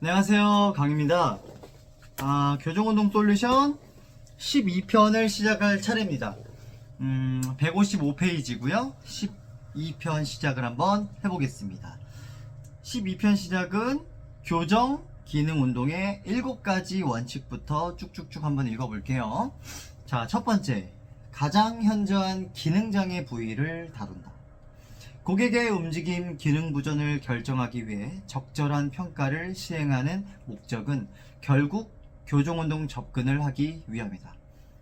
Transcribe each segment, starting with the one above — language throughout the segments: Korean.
안녕하세요, 강입니다. 교정운동 솔루션 12편을 시작할 차례입니다. 155페이지고요 12편 시작을 한번 해보겠습니다. 12편 시작은 교정 기능 운동의 7가지 원칙부터 쭉쭉쭉 한번 읽어볼게요. 자, 첫 번째, 가장 현저한 기능장애 부위를 다룬다. 고객의 움직임 기능 부전을 결정하기 위해 적절한 평가를 시행하는 목적은 결국 교정운동 접근을 하기 위함이다.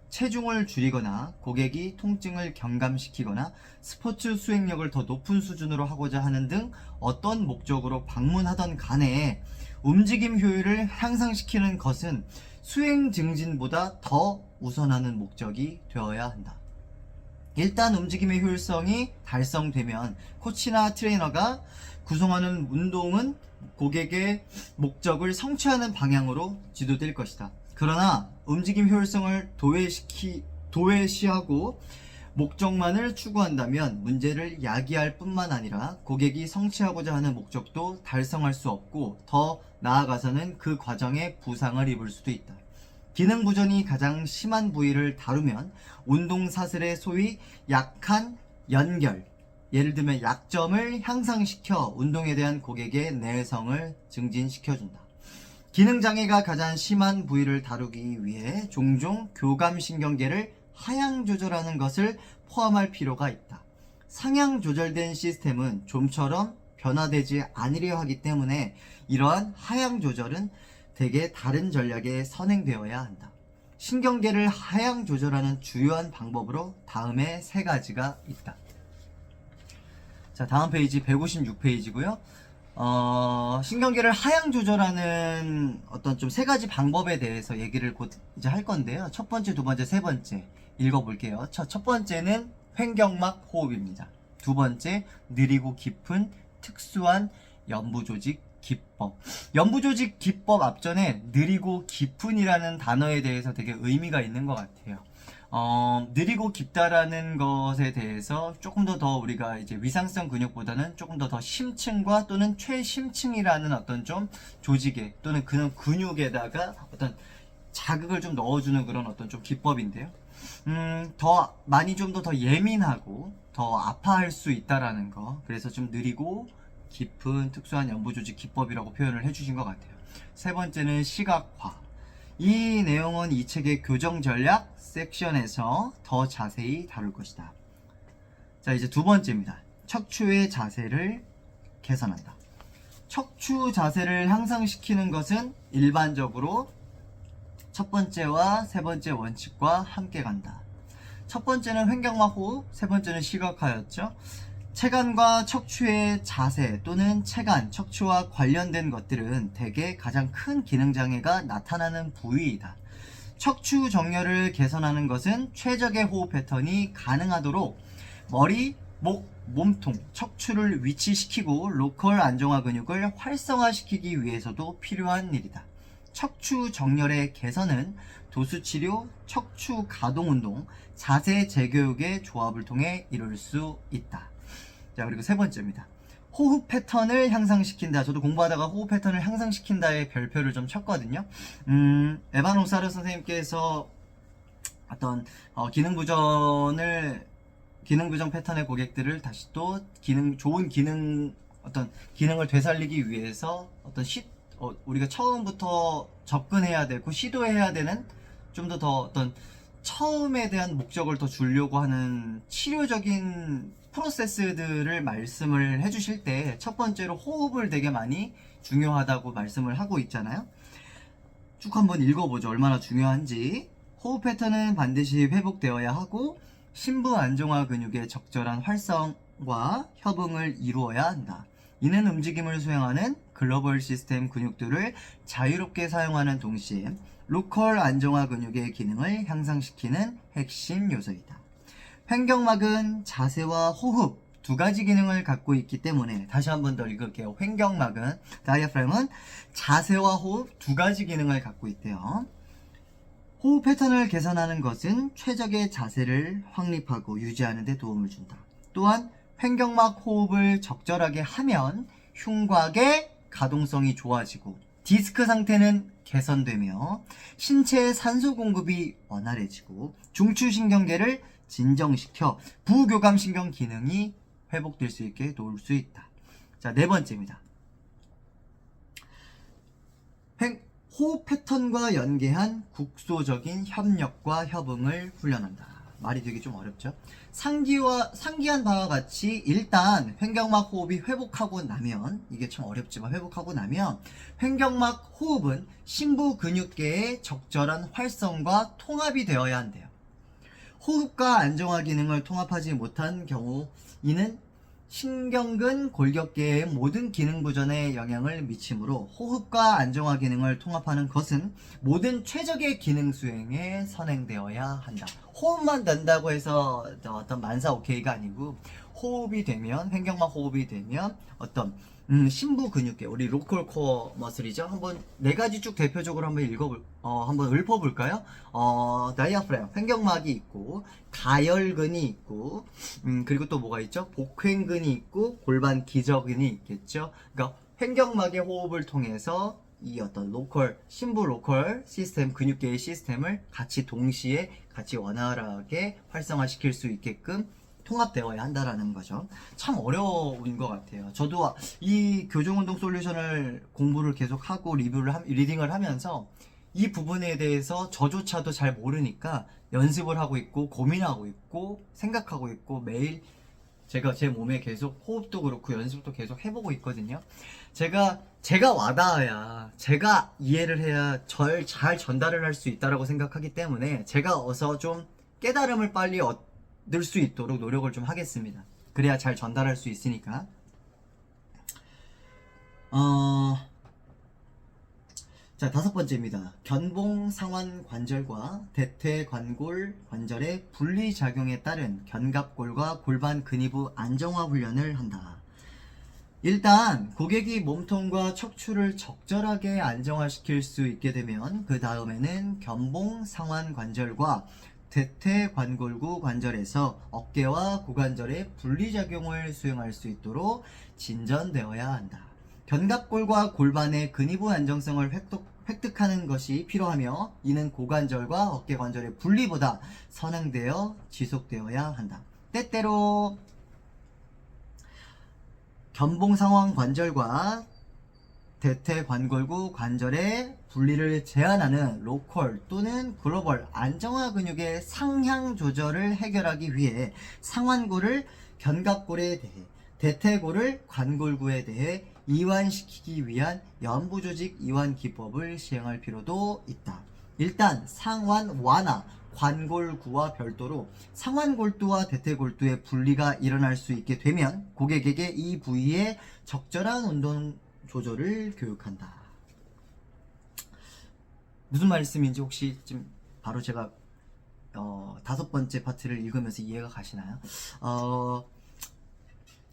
체중을 줄이거나 고객이 통증을 경감시키거나 스포츠 수행력을 더 높은 수준으로 하고자 하는 등 어떤 목적으로 방문하던 간에 움직임 효율을 향상시키는 것은 수행 증진보다 더 우선하는 목적이 되어야 한다. 일단 움직임의 효율성이 달성되면 코치나 트레이너가 구성하는 운동은 고객의 목적을 성취하는 방향으로 지도될 것이다. 그러나 움직임 효율성을 도외시하고 목적만을 추구한다면 문제를 야기할 뿐만 아니라 고객이 성취하고자 하는 목적도 달성할 수 없고 더 나아가서는 그 과정에 부상을 입을 수도 있다. 기능 부전이 가장 심한 부위를 다루면 운동 사슬의 소위 약한 연결, 예를 들면 약점을 향상시켜 운동에 대한 고객의 내성을 증진시켜준다. 기능 장애가 가장 심한 부위를 다루기 위해 종종 교감신경계를 하향 조절하는 것을 포함할 필요가 있다. 상향 조절된 시스템은 좀처럼 변화되지 않으려 하기 때문에 이러한 하향 조절은 대개 다른 전략에 선행되어야 한다. 신경계를 하향 조절하는 주요한 방법으로 다음에 3가지가 있다. 자, 다음 페이지 156페이지고요. 신경계를 하향 조절하는 어떤 좀 3가지 방법에 대해서 얘기를 곧 이제 할 건데요. 첫 번째, 두 번째, 세 번째 읽어볼게요. 첫 번째는 횡격막 호흡입니다. 두 번째, 느리고 깊은 특수한 연부조직 기법. 연부조직 기법 앞전에 느리고 깊은이라는 단어에 대해서 되게 의미가 있는 것 같아요. 느리고 깊다라는 것에 대해서 조금 더 우리가 이제 위상성 근육보다는 조금 더 심층과 또는 최심층이라는 어떤 좀 조직에 또는 그런 근육에다가 어떤 자극을 좀 넣어주는 그런 어떤 좀 기법인데요. 더 많이 좀 더 예민하고 더 아파할 수 있다라는 거. 그래서 좀 느리고 깊은 특수한 연부조직 기법이라고 표현을 해주신 것 같아요. 세 번째는 시각화. 이 내용은 이 책의 교정 전략 섹션에서 더 자세히 다룰 것이다. 자, 이제 두 번째입니다. 척추의 자세를 개선한다. 척추 자세를 향상시키는 것은 일반적으로 첫 번째와 세 번째 원칙과 함께 간다. 첫 번째는 횡격막 호흡, 세 번째는 시각화였죠. 체간과 척추의 자세 또는 체간, 척추와 관련된 것들은 대개 가장 큰 기능장애가 나타나는 부위이다. 척추 정렬을 개선하는 것은 최적의 호흡 패턴이 가능하도록 머리, 목, 몸통, 척추를 위치시키고 로컬 안정화 근육을 활성화시키기 위해서도 필요한 일이다. 척추 정렬의 개선은 도수치료, 척추 가동운동, 자세 재교육의 조합을 통해 이룰 수 있다. 자, 그리고 세 번째입니다. 호흡 패턴을 향상시킨다. 저도 공부하다가 호흡 패턴을 향상시킨다의 별표를 좀 쳤거든요. 에반 오사르 선생님께서 어떤 기능 부전 패턴의 고객들을 다시 또 좋은 어떤 기능을 되살리기 위해서 우리가 처음부터 접근해야 되고 시도해야 되는 좀 더 어떤 처음에 대한 목적을 더 주려고 하는 치료적인 프로세스들을 말씀을 해주실 때 첫 번째로 호흡을 되게 많이 중요하다고 말씀을 하고 있잖아요. 쭉 한번 읽어보죠. 얼마나 중요한지. 호흡 패턴은 반드시 회복되어야 하고 심부 안정화 근육의 적절한 활성과 협응을 이루어야 한다. 이는 움직임을 수행하는 글로벌 시스템 근육들을 자유롭게 사용하는 동시에 로컬 안정화 근육의 기능을 향상시키는 핵심 요소이다. 횡격막은 자세와 호흡 2가지 기능을 갖고 있기 때문에 다시 한번 더 읽을게요. 횡격막은, 다이아프램은 자세와 호흡 2가지 기능을 갖고 있대요. 호흡 패턴을 개선하는 것은 최적의 자세를 확립하고 유지하는 데 도움을 준다. 또한 횡격막 호흡을 적절하게 하면 흉곽의 가동성이 좋아지고 디스크 상태는 개선되며 신체의 산소 공급이 원활해지고 중추신경계를 진정시켜 부교감신경 기능이 회복될 수 있게 도울 수 있다. 자, 네 번째입니다. 호흡 패턴과 연계한 국소적인 협력과 협응을 훈련한다. 말이 되게 좀 어렵죠? 상기한 바와 같이 일단 횡격막 호흡이 회복하고 나면, 이게 참 어렵지만 회복하고 나면 횡격막 호흡은 심부 근육계의 적절한 활성과 통합이 되어야 한대요. 호흡과 안정화 기능을 통합하지 못한 경우 이는 신경근 골격계의 모든 기능 구전에 영향을 미치므로 호흡과 안정화 기능을 통합하는 것은 모든 최적의 기능 수행에 선행되어야 한다. 호흡만 된다고 해서 어떤 만사 오케이가 아니고, 호흡이 되면, 횡격막 호흡이 되면 어떤 심부 근육계, 우리 로컬 코어 머슬이죠. 한번 네 가지 쭉 대표적으로 한번 한번 읊어볼까요? 다이아프램, 횡격막이 있고, 가열근이 있고, 그리고 또 뭐가 있죠? 복횡근이 있고, 골반 기저근이 있겠죠. 그러니까 횡격막의 호흡을 통해서 이 어떤 심부 로컬 시스템, 근육계의 시스템을 같이 동시에 같이 원활하게 활성화시킬 수 있게끔 통합되어야 한다라는 거죠. 참 어려운 것 같아요. 저도 이 교정운동 솔루션을 공부를 계속하고 리딩을 하면서 이 부분에 대해서 저조차도 잘 모르니까 연습을 하고 있고 고민하고 있고 생각하고 있고, 매일 제가 제 몸에 계속 호흡도 그렇고 연습도 계속 해보고 있거든요. 제가 와닿아야, 제가 이해를 해야 잘 전달을 할 수 있다라고 생각하기 때문에 제가 어서 좀 깨달음을 빨리 얻을 수 있도록 노력을 좀 하겠습니다. 그래야 잘 전달할 수 있으니까. 자, 다섯 번째입니다. 견봉 상완 관절과 대퇴관골 관절의 분리작용에 따른 견갑골과 골반 근위부 안정화 훈련을 한다. 일단 고객이 몸통과 척추를 적절하게 안정화시킬 수 있게 되면 그 다음에는 견봉 상완 관절과 대퇴관골구 관절에서 어깨와 고관절의 분리작용을 수행할 수 있도록 진전되어야 한다. 견갑골과 골반의 근위부 안정성을 획득하는 것이 필요하며 이는 고관절과 어깨관절의 분리보다 선행되어 지속되어야 한다. 때때로 견봉상완 관절과 대퇴관골구 관절의 분리를 제한하는 로컬 또는 글로벌 안정화 근육의 상향 조절을 해결하기 위해 상완골을 견갑골에 대해, 대퇴골을 관골구에 대해 이완시키기 위한 연부조직 이완 기법을 시행할 필요도 있다. 일단 상완 완화, 관골구와 별도로 상완골두와 대퇴골두의 분리가 일어날 수 있게 되면 고객에게 이 부위의 적절한 운동 조절을 교육한다. 무슨 말씀인지 혹시 지금 바로 제가 다섯 번째 파트를 읽으면서 이해가 가시나요?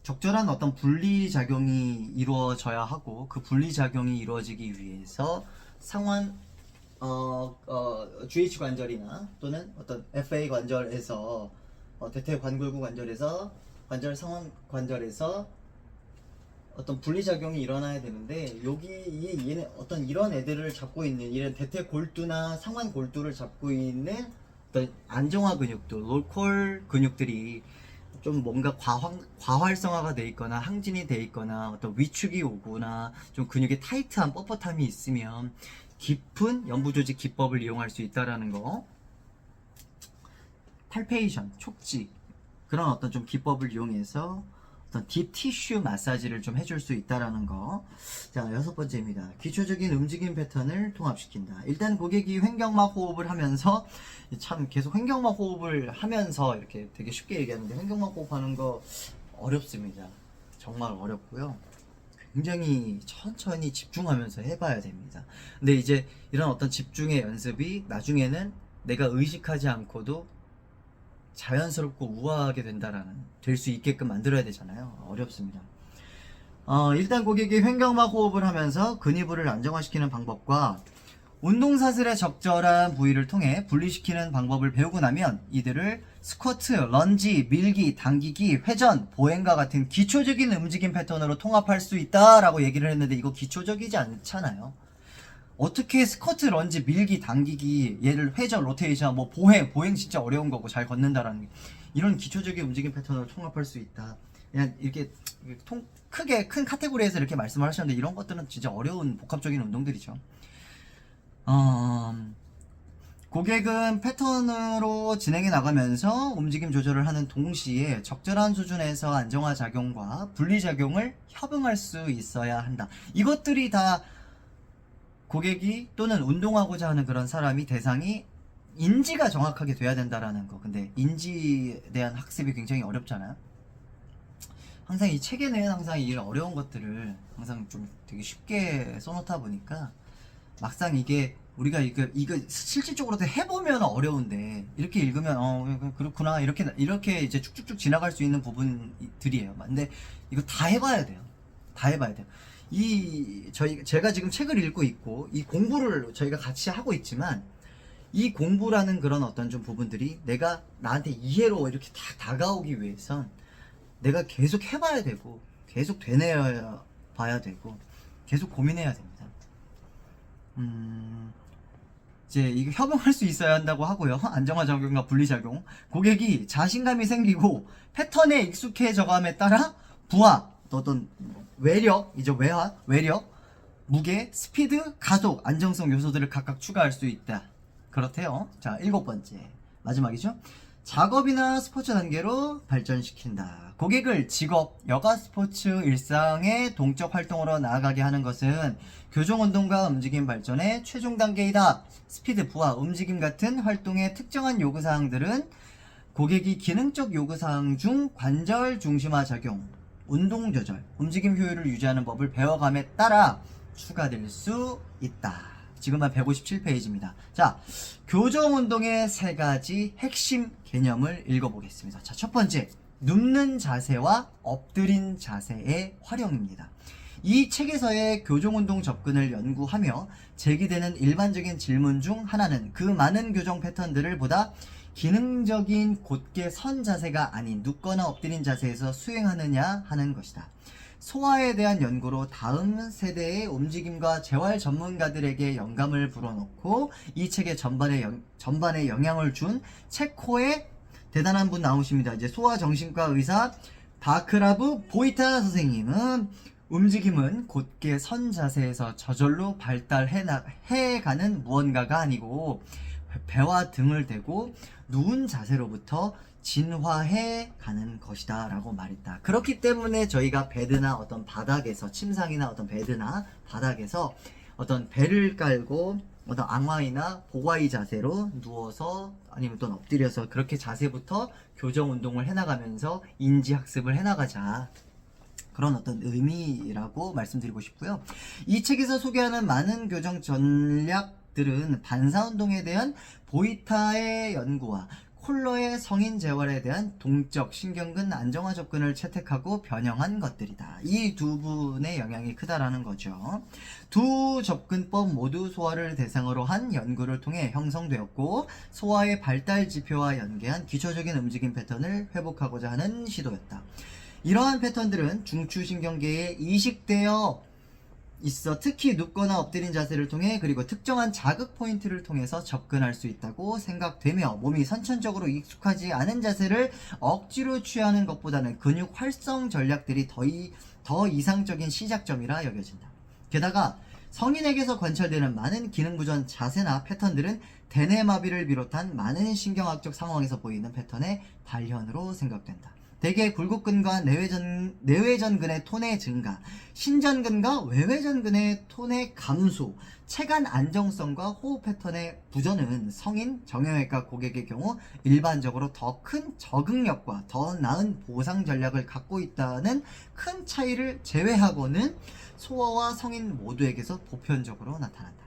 적절한 어떤 분리작용이 이루어져야 하고, 그 분리작용이 이루어지기 위해서 상완 GH 관절이나 또는 어떤 FA 관절에서 대퇴관골구 관절에서 관절 상완 관절에서 어떤 분리작용이 일어나야 되는데, 얘는 어떤 이런 애들을 잡고 있는, 이런 대퇴골두나 상완골두를 잡고 있는 어떤 안정화 근육들, 로컬 근육들이 좀 뭔가 과활성화가 돼 있거나 항진이 돼 있거나 어떤 위축이 오거나 좀 근육에 타이트한 뻣뻣함이 있으면 깊은 연부조직 기법을 이용할 수 있다라는 거. 팔페이션, 촉지, 그런 어떤 좀 기법을 이용해서 어떤 딥 티슈 마사지를 좀 해줄 수 있다라는 거. 자, 여섯 번째입니다. 기초적인 움직임 패턴을 통합시킨다. 일단 고객이 횡격막 호흡을 하면서, 참 계속 횡격막 호흡을 하면서 이렇게 되게 쉽게 얘기하는데 횡격막 호흡하는 거 어렵습니다. 정말 어렵고요. 굉장히 천천히 집중하면서 해봐야 됩니다. 근데 이제 이런 어떤 집중의 연습이 나중에는 내가 의식하지 않고도 자연스럽고 우아하게 될 수 있게끔 만들어야 되잖아요. 어렵습니다. 일단 고객이 횡격막 호흡을 하면서 근위부를 안정화시키는 방법과 운동사슬의 적절한 부위를 통해 분리시키는 방법을 배우고 나면 이들을 스쿼트, 런지, 밀기, 당기기, 회전, 보행과 같은 기초적인 움직임 패턴으로 통합할 수 있다라고 얘기를 했는데, 이거 기초적이지 않잖아요. 어떻게 스쿼트, 런지, 밀기, 당기기, 얘를 회전, 로테이션, 뭐 보행 진짜 어려운 거고 잘 걷는다라는 이런 기초적인 움직임 패턴을 통합할 수 있다. 그냥 이렇게 크게 큰 카테고리에서 이렇게 말씀을 하셨는데 이런 것들은 진짜 어려운 복합적인 운동들이죠. 고객은 패턴으로 진행해 나가면서 움직임 조절을 하는 동시에 적절한 수준에서 안정화 작용과 분리 작용을 협응할 수 있어야 한다. 이것들이 다 고객이 또는 운동하고자 하는 그런 사람이 대상이 인지가 정확하게 돼야 된다라는 거. 근데 인지에 대한 학습이 굉장히 어렵잖아요. 항상 이 책에는 항상 이 어려운 것들을 항상 좀 되게 쉽게 써놓다 보니까 막상 이게 우리가 이거 실질적으로 해보면 어려운데 이렇게 읽으면 그렇구나 이렇게 이제 쭉쭉쭉 지나갈 수 있는 부분들이에요. 근데 이거 다 해봐야 돼요. 다 해봐야 돼요. 제가 지금 책을 읽고 있고 이 공부를 저희가 같이 하고 있지만 이 공부라는 그런 어떤 좀 부분들이 내가 나한테 이해로 이렇게 다 다가오기 위해선 내가 계속 해봐야 되고 계속 되뇌어 봐야 되고 계속 고민해야 됩니다. 이제 이거 협응할 수 있어야 한다고 하고요. 안정화 작용과 분리 작용. 고객이 자신감이 생기고 패턴에 익숙해져감에 따라 부하, 어떤 외력, 외력, 무게, 스피드, 가속, 안정성 요소들을 각각 추가할 수 있다. 그렇대요. 자, 7번째. 마지막이죠. 작업이나 스포츠 단계로 발전시킨다. 고객을 직업, 여가 스포츠 일상의 동적 활동으로 나아가게 하는 것은 교정 운동과 움직임 발전의 최종 단계이다. 스피드, 부하, 움직임 같은 활동의 특정한 요구사항들은 고객이 기능적 요구사항 중 관절 중심화 작용, 운동 조절, 움직임 효율을 유지하는 법을 배워감에 따라 추가될 수 있다. 지금은 157페이지입니다. 자, 교정 운동의 3가지 핵심 개념을 읽어보겠습니다. 자, 첫 번째, 눕는 자세와 엎드린 자세의 활용입니다. 이 책에서의 교정 운동 접근을 연구하며 제기되는 일반적인 질문 중 하나는 그 많은 교정 패턴들을 보다 기능적인 곧게 선 자세가 아닌 눕거나 엎드린 자세에서 수행하느냐 하는 것이다. 소화에 대한 연구로 다음 세대의 움직임과 재활 전문가들에게 영감을 불어넣고 이 책의 전반에 영향을 준 체코의 대단한 분 나오십니다. 이제 소아정신과 의사 바크라브 보이타 선생님은 움직임은 곧게 선 자세에서 저절로 발달해가는 무언가가 아니고 배와 등을 대고 누운 자세로부터 진화해 가는 것이다 라고 말했다. 그렇기 때문에 저희가 베드나 어떤 바닥에서 침상이나 어떤 베드나 바닥에서 어떤 배를 깔고 어떤 앙화이나 보과이 자세로 누워서 아니면 또 엎드려서 그렇게 자세부터 교정 운동을 해나가면서 인지 학습을 해나가자. 그런 어떤 의미라고 말씀드리고 싶고요. 이 책에서 소개하는 많은 교정 전략들은 반사운동에 대한 보이타의 연구와 콜러의 성인 재활에 대한 동적 신경근 안정화 접근을 채택하고 변형한 것들이다. 이 두 분의 영향이 크다라는 거죠. 두 접근법 모두 소아를 대상으로 한 연구를 통해 형성되었고 소아의 발달 지표와 연계한 기초적인 움직임 패턴을 회복하고자 하는 시도였다. 이러한 패턴들은 중추신경계에 이식되어 있어 특히 눕거나 엎드린 자세를 통해 그리고 특정한 자극 포인트를 통해서 접근할 수 있다고 생각되며 몸이 선천적으로 익숙하지 않은 자세를 억지로 취하는 것보다는 근육 활성 전략들이 더 이상적인 시작점이라 여겨진다. 게다가 성인에게서 관찰되는 많은 기능부전 자세나 패턴들은 대뇌마비를 비롯한 많은 신경학적 상황에서 보이는 패턴의 발현으로 생각된다. 대개 굴곡근과 내외전근의 톤의 증가, 신전근과 외외전근의 톤의 감소, 체간 안정성과 호흡 패턴의 부전은 성인 정형외과 고객의 경우 일반적으로 더 큰 적응력과 더 나은 보상 전략을 갖고 있다는 큰 차이를 제외하고는 소아와 성인 모두에게서 보편적으로 나타난다.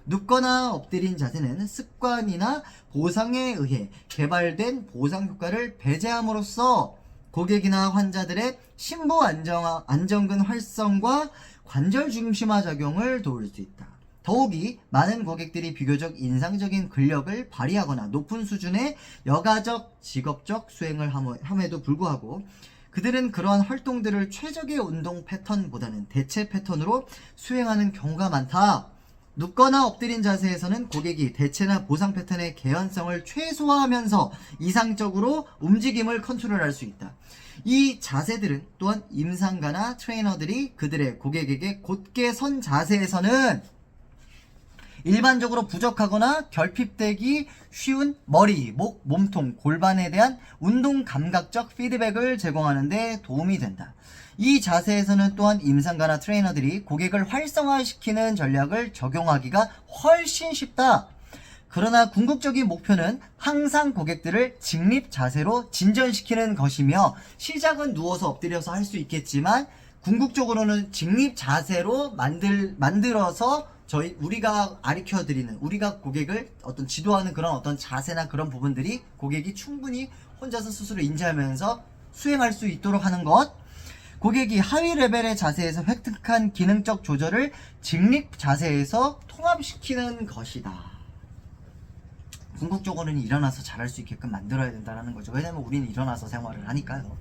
눕거나 엎드린 자세는 습관이나 보상에 의해 개발된 보상 효과를 배제함으로써 고객이나 환자들의 심부 안정근 활성과 관절 중심화 작용을 도울 수 있다. 더욱이 많은 고객들이 비교적 인상적인 근력을 발휘하거나 높은 수준의 여가적, 직업적 수행을 함에도 불구하고 그들은 그러한 활동들을 최적의 운동 패턴보다는 대체 패턴으로 수행하는 경우가 많다. 눕거나 엎드린 자세에서는 고객이 대체나 보상 패턴의 개연성을 최소화하면서 이상적으로 움직임을 컨트롤할 수 있다. 이 자세들은 또한 임상가나 트레이너들이 그들의 고객에게 곧게 선 자세에서는 일반적으로 부족하거나 결핍되기 쉬운 머리, 목, 몸통, 골반에 대한 운동 감각적 피드백을 제공하는 데 도움이 된다. 이 자세에서는 또한 임상가나 트레이너들이 고객을 활성화시키는 전략을 적용하기가 훨씬 쉽다. 그러나 궁극적인 목표는 항상 고객들을 직립 자세로 진전시키는 것이며, 시작은 누워서 엎드려서 할 수 있겠지만 궁극적으로는 직립 자세로 만들어서 우리가 가르쳐드리는, 우리가 고객을 어떤 지도하는 그런 어떤 자세나 그런 부분들이 고객이 충분히 혼자서 스스로 인지하면서 수행할 수 있도록 하는 것. 고객이 하위 레벨의 자세에서 획득한 기능적 조절을 직립 자세에서 통합시키는 것이다. 궁극적으로는 일어나서 잘할 수 있게끔 만들어야 된다는 거죠. 왜냐면 우리는 일어나서 생활을 하니까요.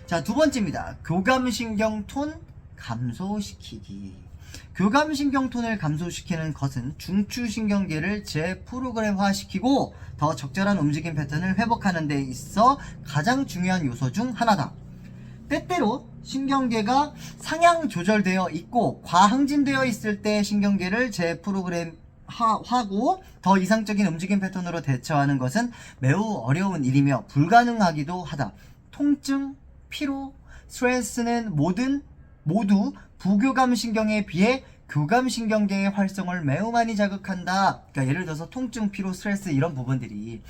자, 두 번째입니다. 교감신경 톤 감소시키기. 교감신경 톤을 감소시키는 것은 중추신경계를 재프로그램화시키고 더 적절한 움직임 패턴을 회복하는 데 있어 가장 중요한 요소 중 하나다. 때때로 신경계가 상향 조절되어 있고 과항진되어 있을 때 신경계를 재프로그램하고 더 이상적인 움직임 패턴으로 대처하는 것은 매우 어려운 일이며 불가능하기도 하다. 통증, 피로, 스트레스는 모두 부교감신경에 비해 교감신경계의 활성을 매우 많이 자극한다. 그러니까 예를 들어서 통증, 피로, 스트레스 이런 부분들이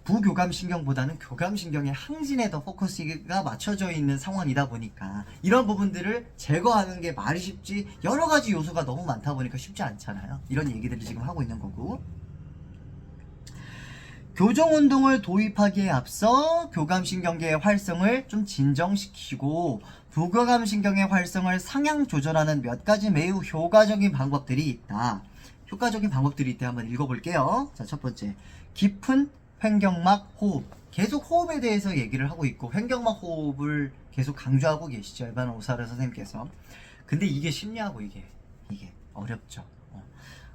부교감신경보다는 교감신경의 항진에 더 포커스가 맞춰져 있는 상황이다 보니까 이런 부분들을 제거하는 게 말이 쉽지, 여러 가지 요소가 너무 많다 보니까 쉽지 않잖아요. 이런 얘기들을 지금 하고 있는 거고, 교정운동을 도입하기에 앞서 교감신경계의 활성을 좀 진정시키고 부교감신경의 활성을 상향 조절하는 몇 가지 매우 효과적인 방법들이 있다. 효과적인 방법들이 있대. 한번 읽어볼게요. 자, 첫 번째, 깊은 횡격막 호흡. 계속 호흡에 대해서 얘기를 하고 있고 횡격막 호흡을 계속 강조하고 계시죠, 에반 오사르 선생님께서. 근데 이게 쉽냐고. 이게 어렵죠.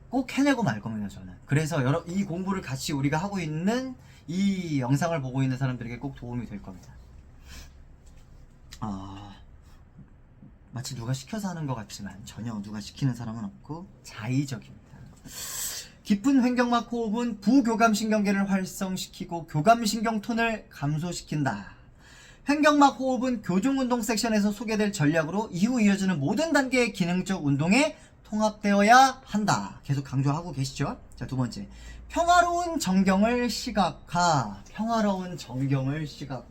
꼭 해내고 말 겁니다, 저는. 그래서 이 공부를 같이 우리가 하고 있는 이 영상을 보고 있는 사람들에게 꼭 도움이 될 겁니다. 마치 누가 시켜서 하는 것 같지만 전혀 누가 시키는 사람은 없고 자의적입니다. 깊은 횡격막 호흡은 부교감신경계를 활성시키고 교감신경 톤을 감소시킨다. 횡격막 호흡은 교정운동 섹션에서 소개될 전략으로 이후 이어지는 모든 단계의 기능적 운동에 통합되어야 한다. 계속 강조하고 계시죠? 자, 두 번째, 평화로운 정경을 시각화. 평화로운 정경을 시각화.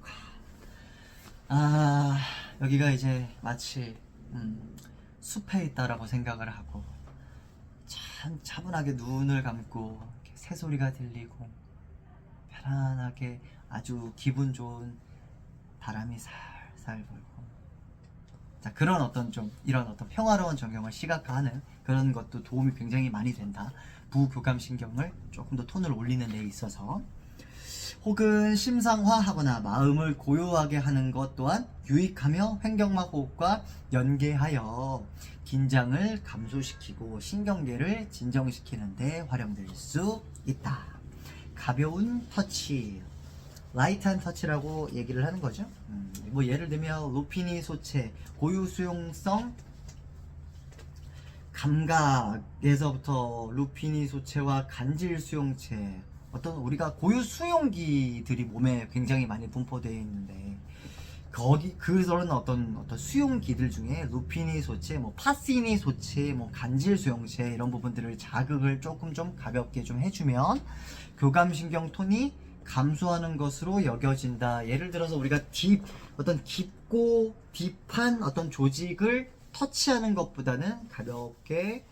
여기가 이제 마치 숲에 있다라고 생각을 하고 참 차분하게 눈을 감고 새소리가 들리고 편안하게 아주 기분 좋은 바람이 살살 불고, 자, 그런 이런 어떤 평화로운 정경을 시각화하는 그런 것도 도움이 굉장히 많이 된다. 부교감신경을 조금 더 톤을 올리는 데 있어서. 혹은 심상화하거나 마음을 고요하게 하는 것 또한 유익하며 횡격막 호흡과 연계하여 긴장을 감소시키고 신경계를 진정시키는 데 활용될 수 있다. 가벼운 터치, 라이트한 터치라고 얘기를 하는 거죠. 뭐 예를 들면 루피니 소체, 고유 수용성 감각에서부터 루피니 소체와 간질 수용체, 어떤 우리가 고유 수용기들이 몸에 굉장히 많이 분포되어 있는데 그런 어떤 수용기들 중에 루피니 소체, 뭐 파시니 소체, 뭐 간질 수용체 이런 부분들을 자극을 조금 좀 가볍게 좀 해주면 교감신경 톤이 감소하는 것으로 여겨진다. 예를 들어서 우리가 어떤 깊고 딥한 어떤 조직을 터치하는 것보다는 가볍게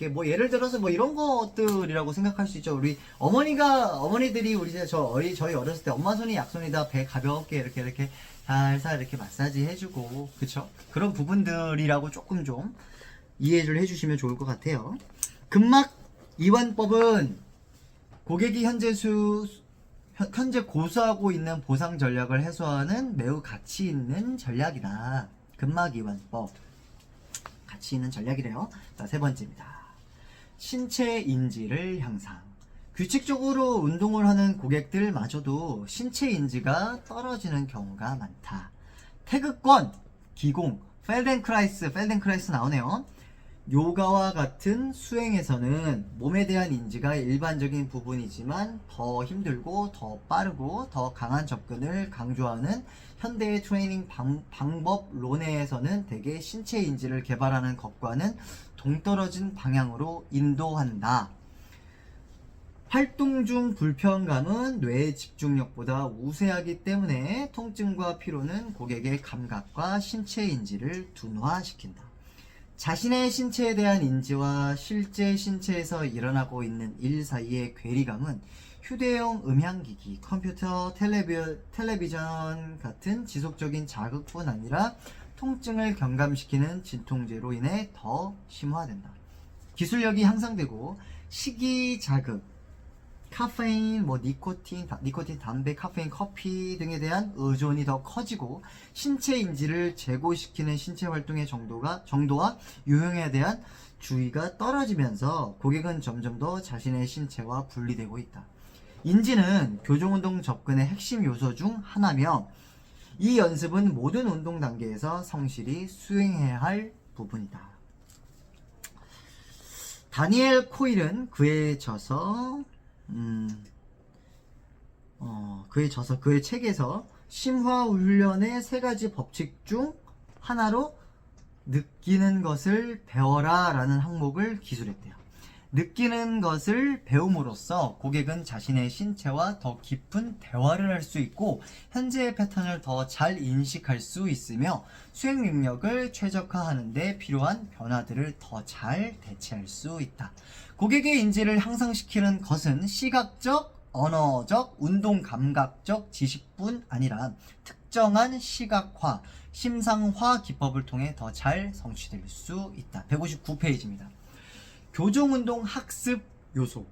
뭐 예를 들어서 뭐 이런 것들이라고 생각할 수 있죠. 우리 어머니들이 저희 어렸을 때 엄마 손이 약손이다 배 가볍게 이렇게 살살 이렇게 마사지 해주고, 그쵸? 그런 부분들이라고 조금 좀 이해를 해주시면 좋을 것 같아요. 근막 이완법은 고객이 현재 고수하고 있는 보상 전략을 해소하는 매우 가치 있는 전략이다. 근막 이완법. 가치 있는 전략이래요. 자, 세 번째입니다. 신체 인지를 향상. 규칙적으로 운동을 하는 고객들마저도 신체 인지가 떨어지는 경우가 많다. 태극권, 기공, 펠덴크라이스 나오네요. 요가와 같은 수행에서는 몸에 대한 인지가 일반적인 부분이지만 더 힘들고 더 빠르고 더 강한 접근을 강조하는 현대의 트레이닝 방법론에서는 대개 신체 인지를 개발하는 것과는 동떨어진 방향으로 인도한다. 활동 중 불편감은 뇌의 집중력보다 우세하기 때문에 통증과 피로는 고객의 감각과 신체 인지를 둔화시킨다. 자신의 신체에 대한 인지와 실제 신체에서 일어나고 있는 일 사이의 괴리감은 휴대용 음향기기, 컴퓨터, 텔레비전 같은 지속적인 자극뿐 아니라 통증을 경감시키는 진통제로 인해 더 심화된다. 기술력이 향상되고 식이 자극, 카페인, 니코틴, 담배, 카페인, 커피 등에 대한 의존이 더 커지고 신체 인지를 제고시키는 신체 활동의 정도와 유형에 대한 주의가 떨어지면서 고객은 점점 더 자신의 신체와 분리되고 있다. 인지는 교정운동 접근의 핵심 요소 중 하나며 이 연습은 모든 운동 단계에서 성실히 수행해야 할 부분이다. 다니엘 코일은 그의 책에서 심화훈련의 3가지 법칙 중 하나로 느끼는 것을 배워라 라는 항목을 기술했대요. 느끼는 것을 배움으로써 고객은 자신의 신체와 더 깊은 대화를 할 수 있고 현재의 패턴을 더 잘 인식할 수 있으며 수행 능력을 최적화하는 데 필요한 변화들을 더 잘 대체할 수 있다. 고객의 인지를 향상시키는 것은 시각적, 언어적, 운동 감각적 지식뿐 아니라 특정한 시각화, 심상화 기법을 통해 더 잘 성취될 수 있다. 159페이지입니다. 교정운동 학습 요소.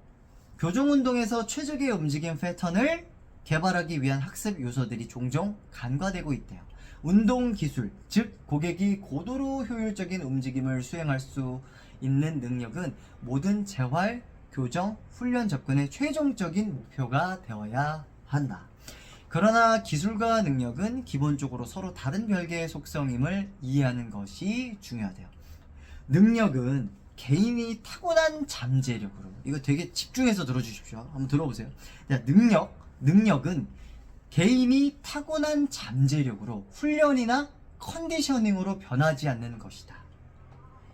교정운동에서 최적의 움직임 패턴을 개발하기 위한 학습 요소들이 종종 간과되고 있대요. 운동 기술, 즉 고객이 고도로 효율적인 움직임을 수행할 수 있는 능력은 모든 재활, 교정, 훈련 접근의 최종적인 목표가 되어야 한다. 그러나 기술과 능력은 기본적으로 서로 다른 별개의 속성임을 이해하는 것이 중요하대요. 능력은 개인이 타고난 잠재력으로, 이거 되게 집중해서 들어주십시오. 한번 들어보세요. 능력은 개인이 타고난 잠재력으로 훈련이나 컨디셔닝으로 변하지 않는 것이다.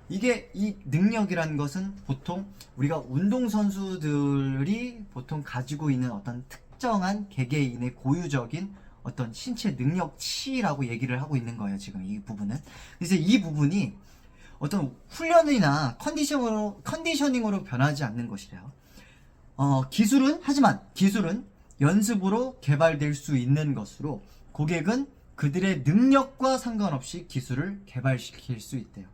이게 이 능력이라는 것은 보통 우리가 운동선수들이 보통 가지고 있는 어떤 특정한 개개인의 고유적인 어떤 신체 능력치라고 얘기를 하고 있는 거예요. 지금 이 부분은. 그래서 이 부분이 어떤 훈련이나 컨디셔닝으로 변하지 않는 것이래요. 기술은 연습으로 개발될 수 있는 것으로 고객은 그들의 능력과 상관없이 기술을 개발시킬 수 있대요.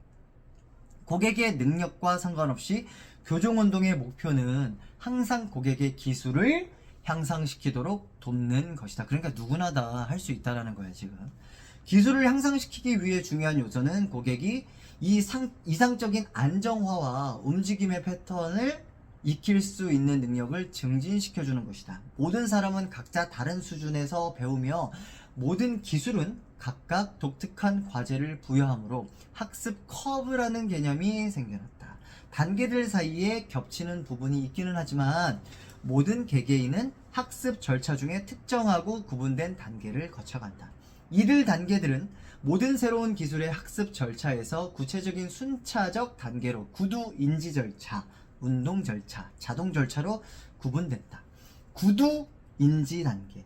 고객의 능력과 상관없이 교정운동의 목표는 항상 고객의 기술을 향상시키도록 돕는 것이다. 그러니까 누구나 다 할 수 있다는 거예요, 지금. 기술을 향상시키기 위해 중요한 요소는 고객이 이상적인 안정화와 움직임의 패턴을 익힐 수 있는 능력을 증진시켜주는 것이다. 모든 사람은 각자 다른 수준에서 배우며 모든 기술은 각각 독특한 과제를 부여하므로 학습 커브라는 개념이 생겨났다. 단계들 사이에 겹치는 부분이 있기는 하지만 모든 개개인은 학습 절차 중에 특정하고 구분된 단계를 거쳐간다. 이들 단계들은 모든 새로운 기술의 학습 절차에서 구체적인 순차적 단계로 구두 인지 절차, 운동 절차, 자동 절차로 구분된다. 구두 인지 단계.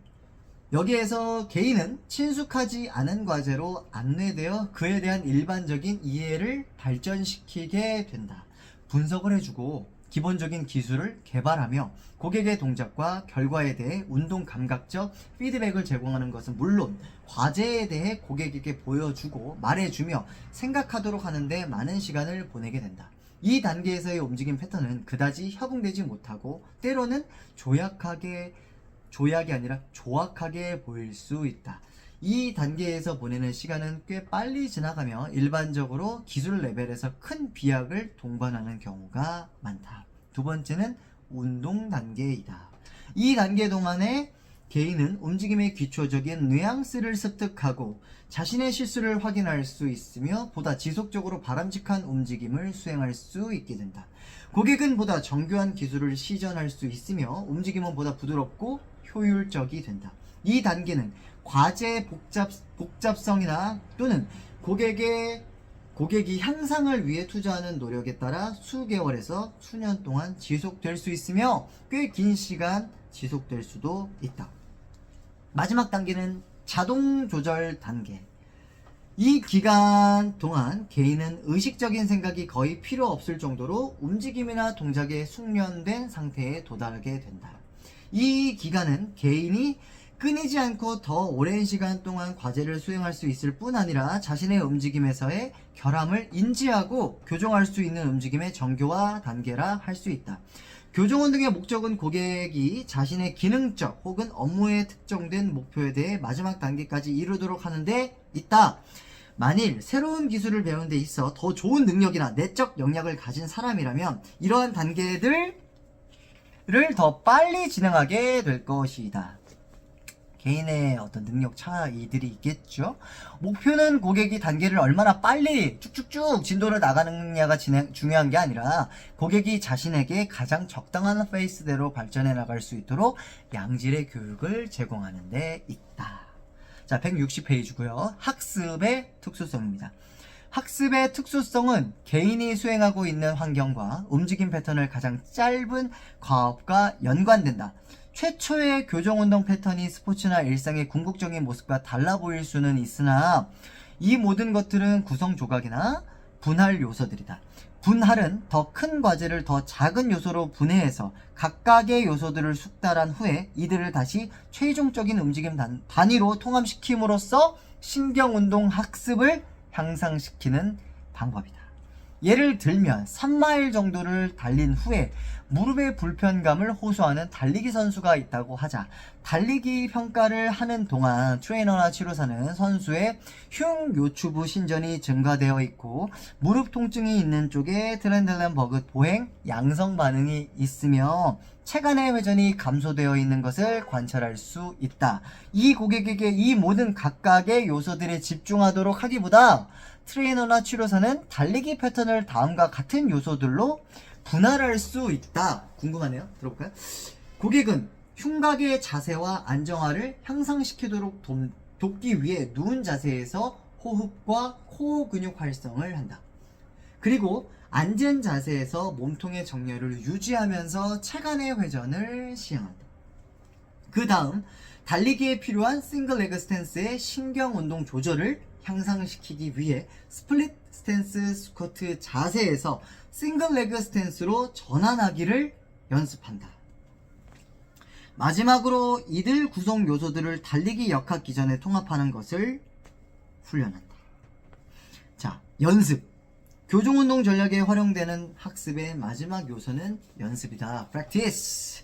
여기에서 개인은 친숙하지 않은 과제로 안내되어 그에 대한 일반적인 이해를 발전시키게 된다. 분석을 해주고 기본적인 기술을 개발하며 고객의 동작과 결과에 대해 운동 감각적 피드백을 제공하는 것은 물론 과제에 대해 고객에게 보여주고 말해주며 생각하도록 하는데 많은 시간을 보내게 된다. 이 단계에서의 움직임 패턴은 그다지 협응되지 못하고 때로는 조약이 아니라 조악하게 보일 수 있다. 이 단계에서 보내는 시간은 꽤 빨리 지나가며 일반적으로 기술 레벨에서 큰 비약을 동반하는 경우가 많다. 두 번째는 운동 단계이다. 이 단계 동안에 개인은 움직임의 기초적인 뉘앙스를 습득하고 자신의 실수를 확인할 수 있으며 보다 지속적으로 바람직한 움직임을 수행할 수 있게 된다. 고객은 보다 정교한 기술을 시전할 수 있으며 움직임은 보다 부드럽고 효율적이 된다. 이 단계는 과제의 복잡성이나 또는 고객이 향상을 위해 투자하는 노력에 따라 수개월에서 수년 동안 지속될 수 있으며 꽤 긴 시간 지속될 수도 있다. 마지막 단계는 자동 조절 단계. 이 기간 동안 개인은 의식적인 생각이 거의 필요 없을 정도로 움직임이나 동작에 숙련된 상태에 도달하게 된다. 이 기간은 개인이 끊이지 않고 더 오랜 시간 동안 과제를 수행할 수 있을 뿐 아니라 자신의 움직임에서의 결함을 인지하고 교정할 수 있는 움직임의 정교화 단계라 할 수 있다. 교정운동의 목적은 고객이 자신의 기능적 혹은 업무에 특정된 목표에 대해 마지막 단계까지 이루도록 하는 데 있다. 만일 새로운 기술을 배우는 데 있어 더 좋은 능력이나 내적 역량을 가진 사람이라면 이러한 단계들을 더 빨리 진행하게 될 것이다. 개인의 어떤 능력 차이들이 있겠죠. 목표는 고객이 단계를 얼마나 빨리 쭉쭉쭉 진도를 나가느냐가 중요한 게 아니라 고객이 자신에게 가장 적당한 페이스대로 발전해 나갈 수 있도록 양질의 교육을 제공하는 데 있다. 자, 160페이지고요. 학습의 특수성입니다. 학습의 특수성은 개인이 수행하고 있는 환경과 움직임 패턴을 가장 짧은 과업과 연관된다. 최초의 교정운동 패턴이 스포츠나 일상의 궁극적인 모습과 달라 보일 수는 있으나 이 모든 것들은 구성 조각이나 분할 요소들이다. 분할은 더 큰 과제를 더 작은 요소로 분해해서 각각의 요소들을 숙달한 후에 이들을 다시 최종적인 움직임 단위로 통합시킴으로써 신경운동 학습을 향상시키는 방법이다. 예를 들면 3마일 정도를 달린 후에 무릎의 불편감을 호소하는 달리기 선수가 있다고 하자. 달리기 평가를 하는 동안 트레이너나 치료사는 선수의 흉요추부 신전이 증가되어 있고 무릎 통증이 있는 쪽에 트렌들렌버그 보행 양성 반응이 있으며 체간의 회전이 감소되어 있는 것을 관찰할 수 있다. 이 고객에게 이 모든 각각의 요소들에 집중하도록 하기보다 트레이너나 치료사는 달리기 패턴을 다음과 같은 요소들로 분할할 수 있다. 궁금하네요. 들어볼까요? 고객은 흉곽의 자세와 안정화를 향상시키도록 돕기 위해 누운 자세에서 호흡과 코 근육 활성을 한다. 그리고 앉은 자세에서 몸통의 정렬을 유지하면서 체간의 회전을 시행한다. 그 다음 달리기에 필요한 싱글 레그 스탠스의 신경 운동 조절을 향상시키기 위해 스플릿 스탠스 스쿼트 자세에서 싱글 레그 스탠스로 전환하기를 연습한다. 마지막으로 이들 구성 요소들을 달리기 역학 기전에 통합하는 것을 훈련한다. 자, 연습. 교정운동 전략에 활용되는 학습의 마지막 요소는 연습이다. practice.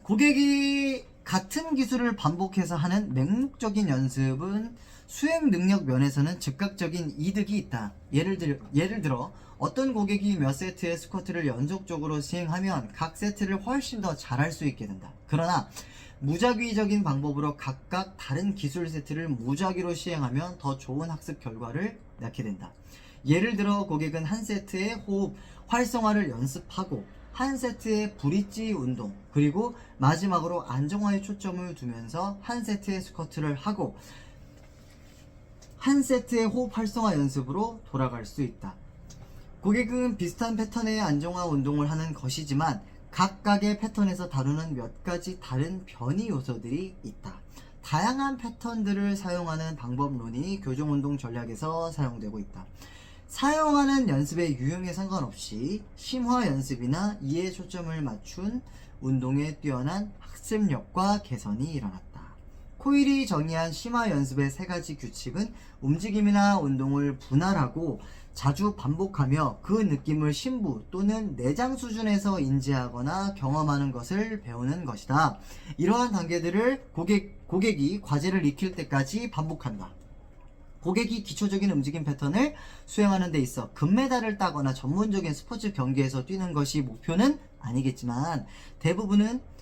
고객이 같은 기술을 반복해서 하는 맹목적인 연습은 수행 능력 면에서는 즉각적인 이득이 있다. 예를 들어 어떤 고객이 몇 세트의 스쿼트를 연속적으로 시행하면 각 세트를 훨씬 더 잘할 수 있게 된다. 그러나 무작위적인 방법으로 각각 다른 기술 세트를 무작위로 시행하면 더 좋은 학습 결과를 낳게 된다. 예를 들어 고객은 한 세트의 호흡 활성화를 연습하고 한 세트의 브릿지 운동 그리고 마지막으로 안정화에 초점을 두면서 한 세트의 스쿼트를 하고 한 세트의 호흡 활성화 연습으로 돌아갈 수 있다. 고객은 비슷한 패턴의 안정화 운동을 하는 것이지만 각각의 패턴에서 다루는 몇 가지 다른 변이 요소들이 있다. 다양한 패턴들을 사용하는 방법론이 교정운동 전략에서 사용되고 있다. 사용하는 연습의 유형에 상관없이 심화 연습이나 이에 초점을 맞춘 운동에 뛰어난 학습력과 개선이 일어났다. 코일이 정의한 심화 연습의 세 가지 규칙은 움직임이나 운동을 분할하고 자주 반복하며 그 느낌을 심부 또는 내장 수준에서 인지하거나 경험하는 것을 배우는 것이다. 이러한 단계들을 고객이 과제를 익힐 때까지 반복한다. 고객이 기초적인 움직임 패턴을 수행하는 데 있어 금메달을 따거나 전문적인 스포츠 경기에서 뛰는 것이 목표는 아니겠지만 대부분은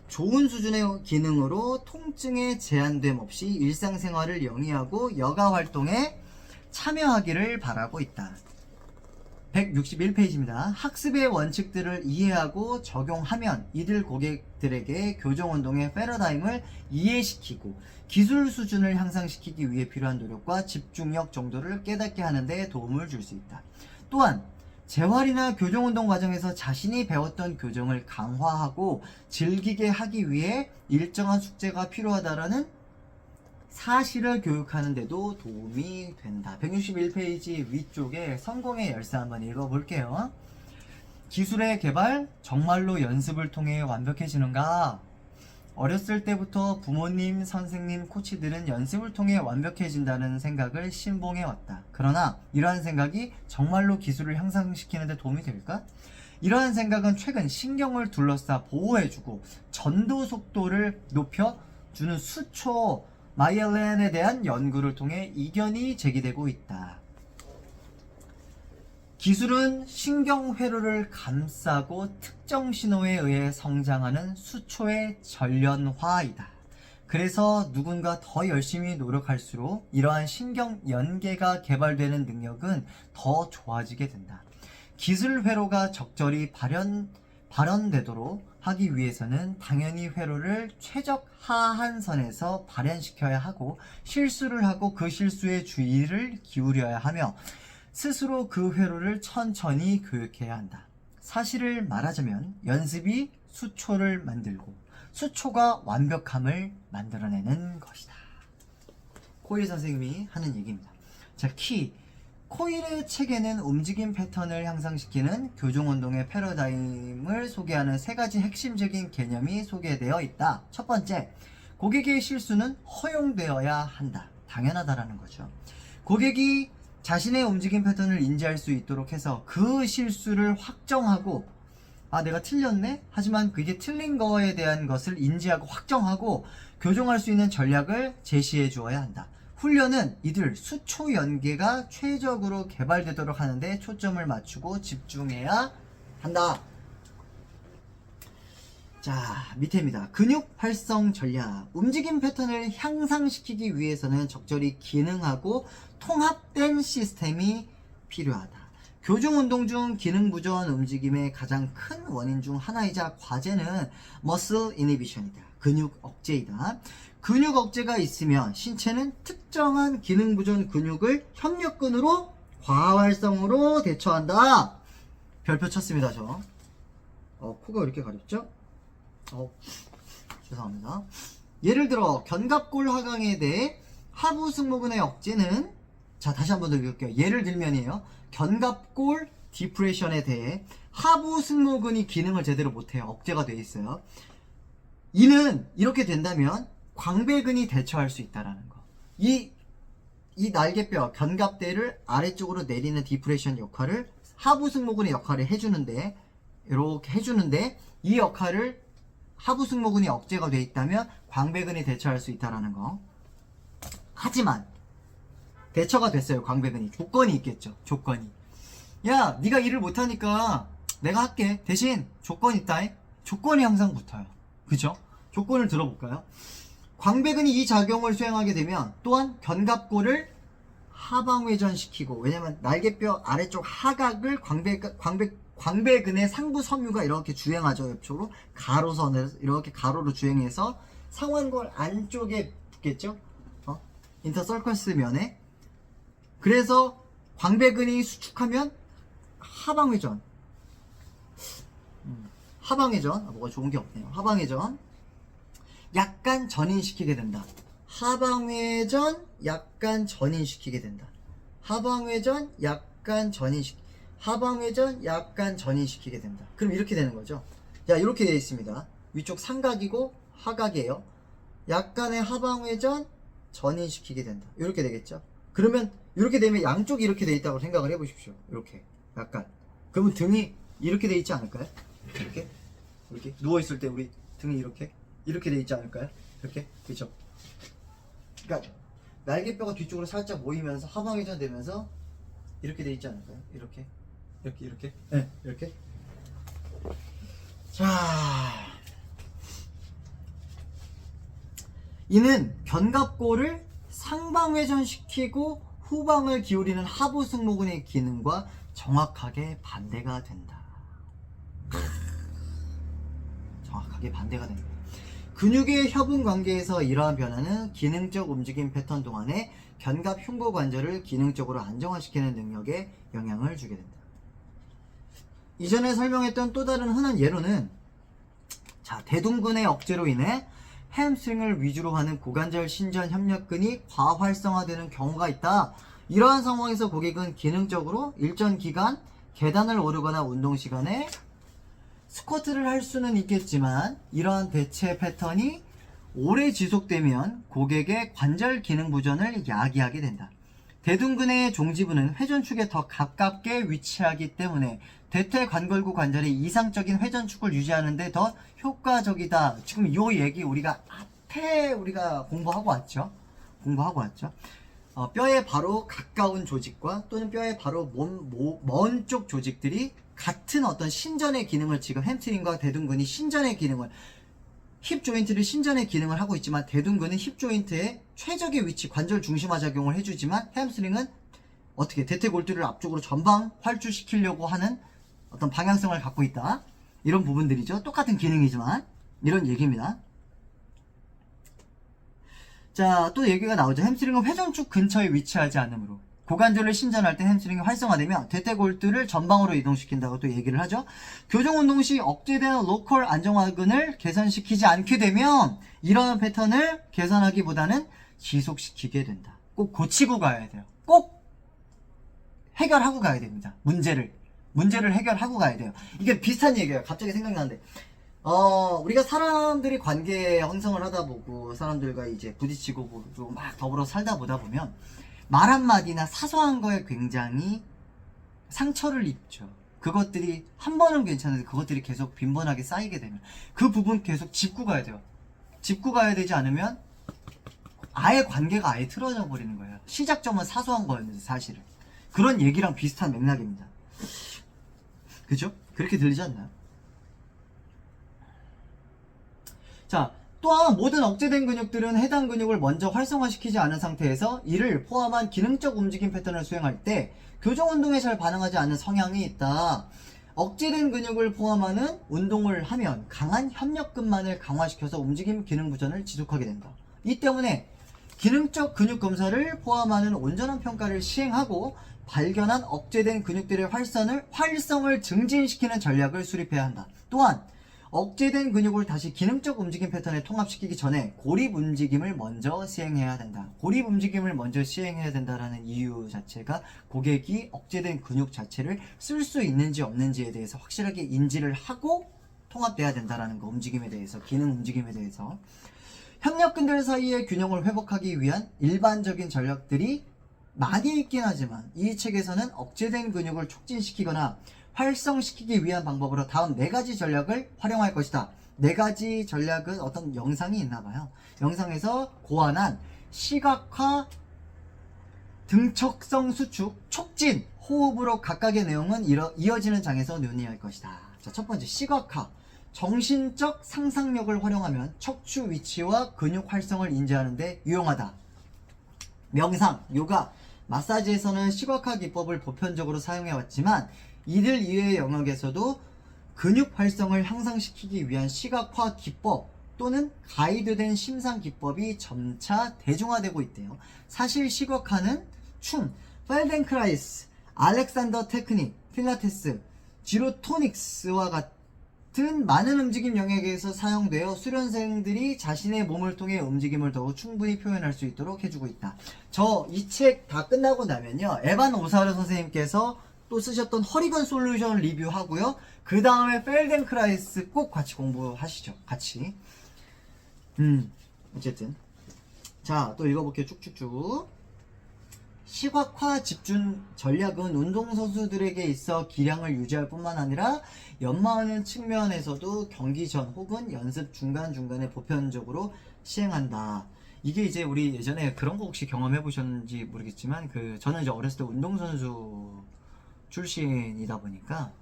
좋은 수준의 기능으로 통증에 제한됨 없이 일상생활을 영위하고 여가 활동에 참여하기를 바라고 있다. 161페이지입니다. 학습의 원칙들을 이해하고 적용하면 이들 고객들에게 교정운동의 패러다임을 이해시키고 기술 수준을 향상시키기 위해 필요한 노력과 집중력 정도를 깨닫게 하는 데 도움을 줄 수 있다. 또한 재활이나 교정운동 과정에서 자신이 배웠던 교정을 강화하고 즐기게 하기 위해 일정한 숙제가 필요하다라는 사실을 교육하는 데도 도움이 된다. 161페이지 위쪽에 성공의 열쇠 한번 읽어볼게요. 기술의 개발, 정말로 연습을 통해 완벽해지는가? 어렸을 때부터 부모님, 선생님, 코치들은 연습을 통해 완벽해진다는 생각을 신봉해왔다. 그러나 이러한 생각이 정말로 기술을 향상시키는 데 도움이 될까? 이러한 생각은 최근 신경을 둘러싸 보호해주고 전도 속도를 높여주는 수초 마이엘렌에 대한 연구를 통해 이견이 제기되고 있다. 기술은 신경회로를 감싸고 특정 신호에 의해 성장하는 수초의 전련화이다. 그래서 누군가 더 열심히 노력할수록 이러한 신경 연계가 개발되는 능력은 더 좋아지게 된다. 기술 회로가 적절히 발현되도록 하기 위해서는 당연히 회로를 최적화한 선에서 발현시켜야 하고 실수를 하고 그 실수에 주의를 기울여야 하며 스스로 그 회로를 천천히 교육해야 한다. 사실을 말하자면 연습이 수초를 만들고 수초가 완벽함을 만들어내는 것이다. 코일 선생님이 하는 얘기입니다. 자, 코일의 책에는 움직임 패턴을 향상시키는 교정운동의 패러다임을 소개하는 세 가지 핵심적인 개념이 소개되어 있다. 첫 번째, 고객의 실수는 허용되어야 한다. 당연하다라는 거죠. 고객이 자신의 움직임 패턴을 인지할 수 있도록 해서 그 실수를 확정하고 내가 틀렸네? 하지만 그게 틀린 거에 대한 것을 인지하고 확정하고 교정할 수 있는 전략을 제시해 주어야 한다. 훈련은 이들 수초 연계가 최적으로 개발되도록 하는데 초점을 맞추고 집중해야 한다. 자, 밑에입니다. 근육 활성 전략. 움직임 패턴을 향상시키기 위해서는 적절히 기능하고 통합된 시스템이 필요하다. 교정운동 중 기능 부전 움직임의 가장 큰 원인 중 하나이자 과제는 muscle inhibition이다. 근육 억제이다. 근육 억제가 있으면 신체는 특정한 기능 부전 근육을 협력근으로 과활성으로 대처한다. 별표 쳤습니다, 저. 코가 왜 이렇게 가렵죠? 죄송합니다. 예를 들어 견갑골 하강에 대해 하부 승모근의 억제는, 자, 다시 한번 더 읽을게요. 예를 들면이에요. 견갑골 디프레션에 대해 하부 승모근이 기능을 제대로 못해요. 억제가 돼 있어요. 이는 이렇게 된다면 광배근이 대처할 수 있다라는 거. 이 날개뼈 견갑대를 아래쪽으로 내리는 디프레션 역할을 하부 승모근의 역할을 해주는데, 이렇게 해주는데 이 역할을 하부 승모근이 억제가 돼 있다면 광배근이 대처할 수 있다라는 거. 하지만 대처가 됐어요. 광배근이. 조건이 있겠죠. 조건이. 야, 네가 일을 못하니까 내가 할게. 대신 조건 있다. 조건이 항상 붙어요. 그죠? 조건을 들어볼까요? 광배근이 이 작용을 수행하게 되면 또한 견갑골을 하방회전시키고, 왜냐면 날개뼈 아래쪽 하각을 광배근의 상부 섬유가 이렇게 주행하죠. 옆쪽으로 가로선을 이렇게 가로로 주행해서 상완골 안쪽에 붙겠죠. 인터서커스 면에. 그래서 광배근이 수축하면 하방회전, 뭐가 좋은 게 없네요. 하방회전 약간 전인시키게 된다. 하방회전 약간 전인시키게 된다. 하방회전 약간 전인시키게 된다. 그럼 이렇게 되는 거죠. 자, 이렇게 되어 있습니다. 위쪽 삼각이고 하각이에요. 약간의 하방회전, 전인시키게 된다. 이렇게 되겠죠. 그러면 이렇게 되면 양쪽이 이렇게 돼 있다고 생각을 해보십시오. 이렇게 약간. 그러면 등이 이렇게 돼 있지 않을까요? 이렇게 누워있을 때 우리 등이 이렇게 돼 있지 않을까요? 이렇게. 그렇죠. 그러니까 날개뼈가 뒤쪽으로 살짝 모이면서 하방회전 되면서 이렇게 돼 있지 않을까요? 이렇게. 네, 이렇게. 자, 이는 견갑골을 상방회전시키고 후방을 기울이는 하부 승모근의 기능과 정확하게 반대가 된다. 정확하게 반대가 된다. 근육의 협응 관계에서 이러한 변화는 기능적 움직임 패턴 동안에 견갑 흉부 관절을 기능적으로 안정화시키는 능력에 영향을 주게 된다. 이전에 설명했던 또 다른 흔한 예로는, 자, 대둔근의 억제로 인해 햄스트링을 위주로 하는 고관절 신전 협력근이 과활성화되는 경우가 있다. 이러한 상황에서 고객은 기능적으로 일정 기간 계단을 오르거나 운동 시간에 스쿼트를 할 수는 있겠지만, 이러한 대체 패턴이 오래 지속되면 고객의 관절 기능 부전을 야기하게 된다. 대둔근의 종지부는 회전축에 더 가깝게 위치하기 때문에 대퇴관골구 관절의 이상적인 회전축을 유지하는 데 더 효과적이다. 지금 이 얘기 우리가 앞에 공부하고 왔죠. 뼈에 바로 가까운 조직과 또는 뼈에 바로 먼 쪽 조직들이 같은 어떤 신전의 기능을, 지금 햄스트링과 대둔근이 신전의 기능을, 힙 조인트를 신전의 기능을 하고 있지만 대둔근은 힙 조인트의 최적의 위치, 관절 중심화 작용을 해주지만 햄스트링은 어떻게 대퇴골두를 앞쪽으로 전방 활주시키려고 하는 어떤 방향성을 갖고 있다. 이런 부분들이죠. 똑같은 기능이지만 이런 얘기입니다. 자, 또 얘기가 나오죠. 햄스트링은 회전축 근처에 위치하지 않으므로 고관절을 신전할 때 햄스트링이 활성화되면 대퇴골두를 전방으로 이동시킨다고 또 얘기를 하죠. 교정운동 시 억제된 로컬 안정화근을 개선시키지 않게 되면 이런 패턴을 개선하기보다는 지속시키게 된다. 꼭 고치고 가야 돼요. 꼭 해결하고 가야 됩니다. 문제를 해결하고 가야 돼요. 이게 비슷한 얘기예요. 갑자기 생각나는데, 우리가 사람들이 관계 형성을 하다 보고 사람들과 이제 부딪히고 보고 막 더불어 살다 보다 보면 말 한마디나 사소한 거에 굉장히 상처를 입죠. 그것들이 한 번은 괜찮은데 그것들이 계속 빈번하게 쌓이게 되면 그 부분 계속 짚고 가야 돼요. 짚고 가야 되지 않으면 아예 관계가 아예 틀어져 버리는 거예요. 시작점은 사소한 거였는데 사실은. 그런 얘기랑 비슷한 맥락입니다. 그죠? 그렇게 들리지 않나요? 자, 또한 모든 억제된 근육들은 해당 근육을 먼저 활성화시키지 않은 상태에서 이를 포함한 기능적 움직임 패턴을 수행할 때 교정운동에 잘 반응하지 않는 성향이 있다. 억제된 근육을 포함하는 운동을 하면 강한 협력근만을 강화시켜서 움직임 기능 부전을 지속하게 된다. 이 때문에 기능적 근육 검사를 포함하는 온전한 평가를 시행하고 발견한 억제된 근육들의 활성을 증진시키는 전략을 수립해야 한다. 또한 억제된 근육을 다시 기능적 움직임 패턴에 통합시키기 전에 고립 움직임을 먼저 시행해야 된다. 고립 움직임을 먼저 시행해야 된다라는 이유 자체가 고객이 억제된 근육 자체를 쓸 수 있는지 없는지에 대해서 확실하게 인지를 하고 통합돼야 된다라는 거, 움직임에 대해서, 기능 움직임에 대해서. 협력근들 사이의 균형을 회복하기 위한 일반적인 전략들이 많이 있긴 하지만 이 책에서는 억제된 근육을 촉진시키거나 활성시키기 위한 방법으로 다음 4가지 전략을 활용할 것이다. 4가지 전략은 어떤 영상이 있나봐요. 영상에서 고안한 시각화, 등척성 수축, 촉진, 호흡으로 각각의 내용은 이어지는 장에서 논의할 것이다. 자, 첫 번째, 시각화. 정신적 상상력을 활용하면 척추 위치와 근육 활성을 인지하는 데 유용하다. 명상, 요가, 마사지에서는 시각화 기법을 보편적으로 사용해왔지만 이들 이외의 영역에서도 근육 활성을 향상시키기 위한 시각화 기법 또는 가이드된 심상 기법이 점차 대중화되고 있대요. 사실 시각화는 춤, 펠덴크라이스, 알렉산더 테크닉, 필라테스, 지로토닉스와 같은 많은 움직임 영역에서 사용되어 수련생들이 자신의 몸을 통해 움직임을 더욱 충분히 표현할 수 있도록 해주고 있다. 저 이 책 다 끝나고 나면요, 에반 오사르 선생님께서 또 쓰셨던 허리건 솔루션 리뷰하고요, 그 다음에 펠덴크라이스 꼭 같이 공부하시죠. 같이. 어쨌든 자, 또 읽어볼게요. 쭉쭉쭉. 시각화 집중 전략은 운동선수들에게 있어 기량을 유지할 뿐만 아니라 연마하는 측면에서도 경기 전 혹은 연습 중간중간에 보편적으로 시행한다. 이게 이제 우리 예전에 그런 거 혹시 경험해 보셨는지 모르겠지만 저는 이제 어렸을 때 운동선수 출신이다 보니까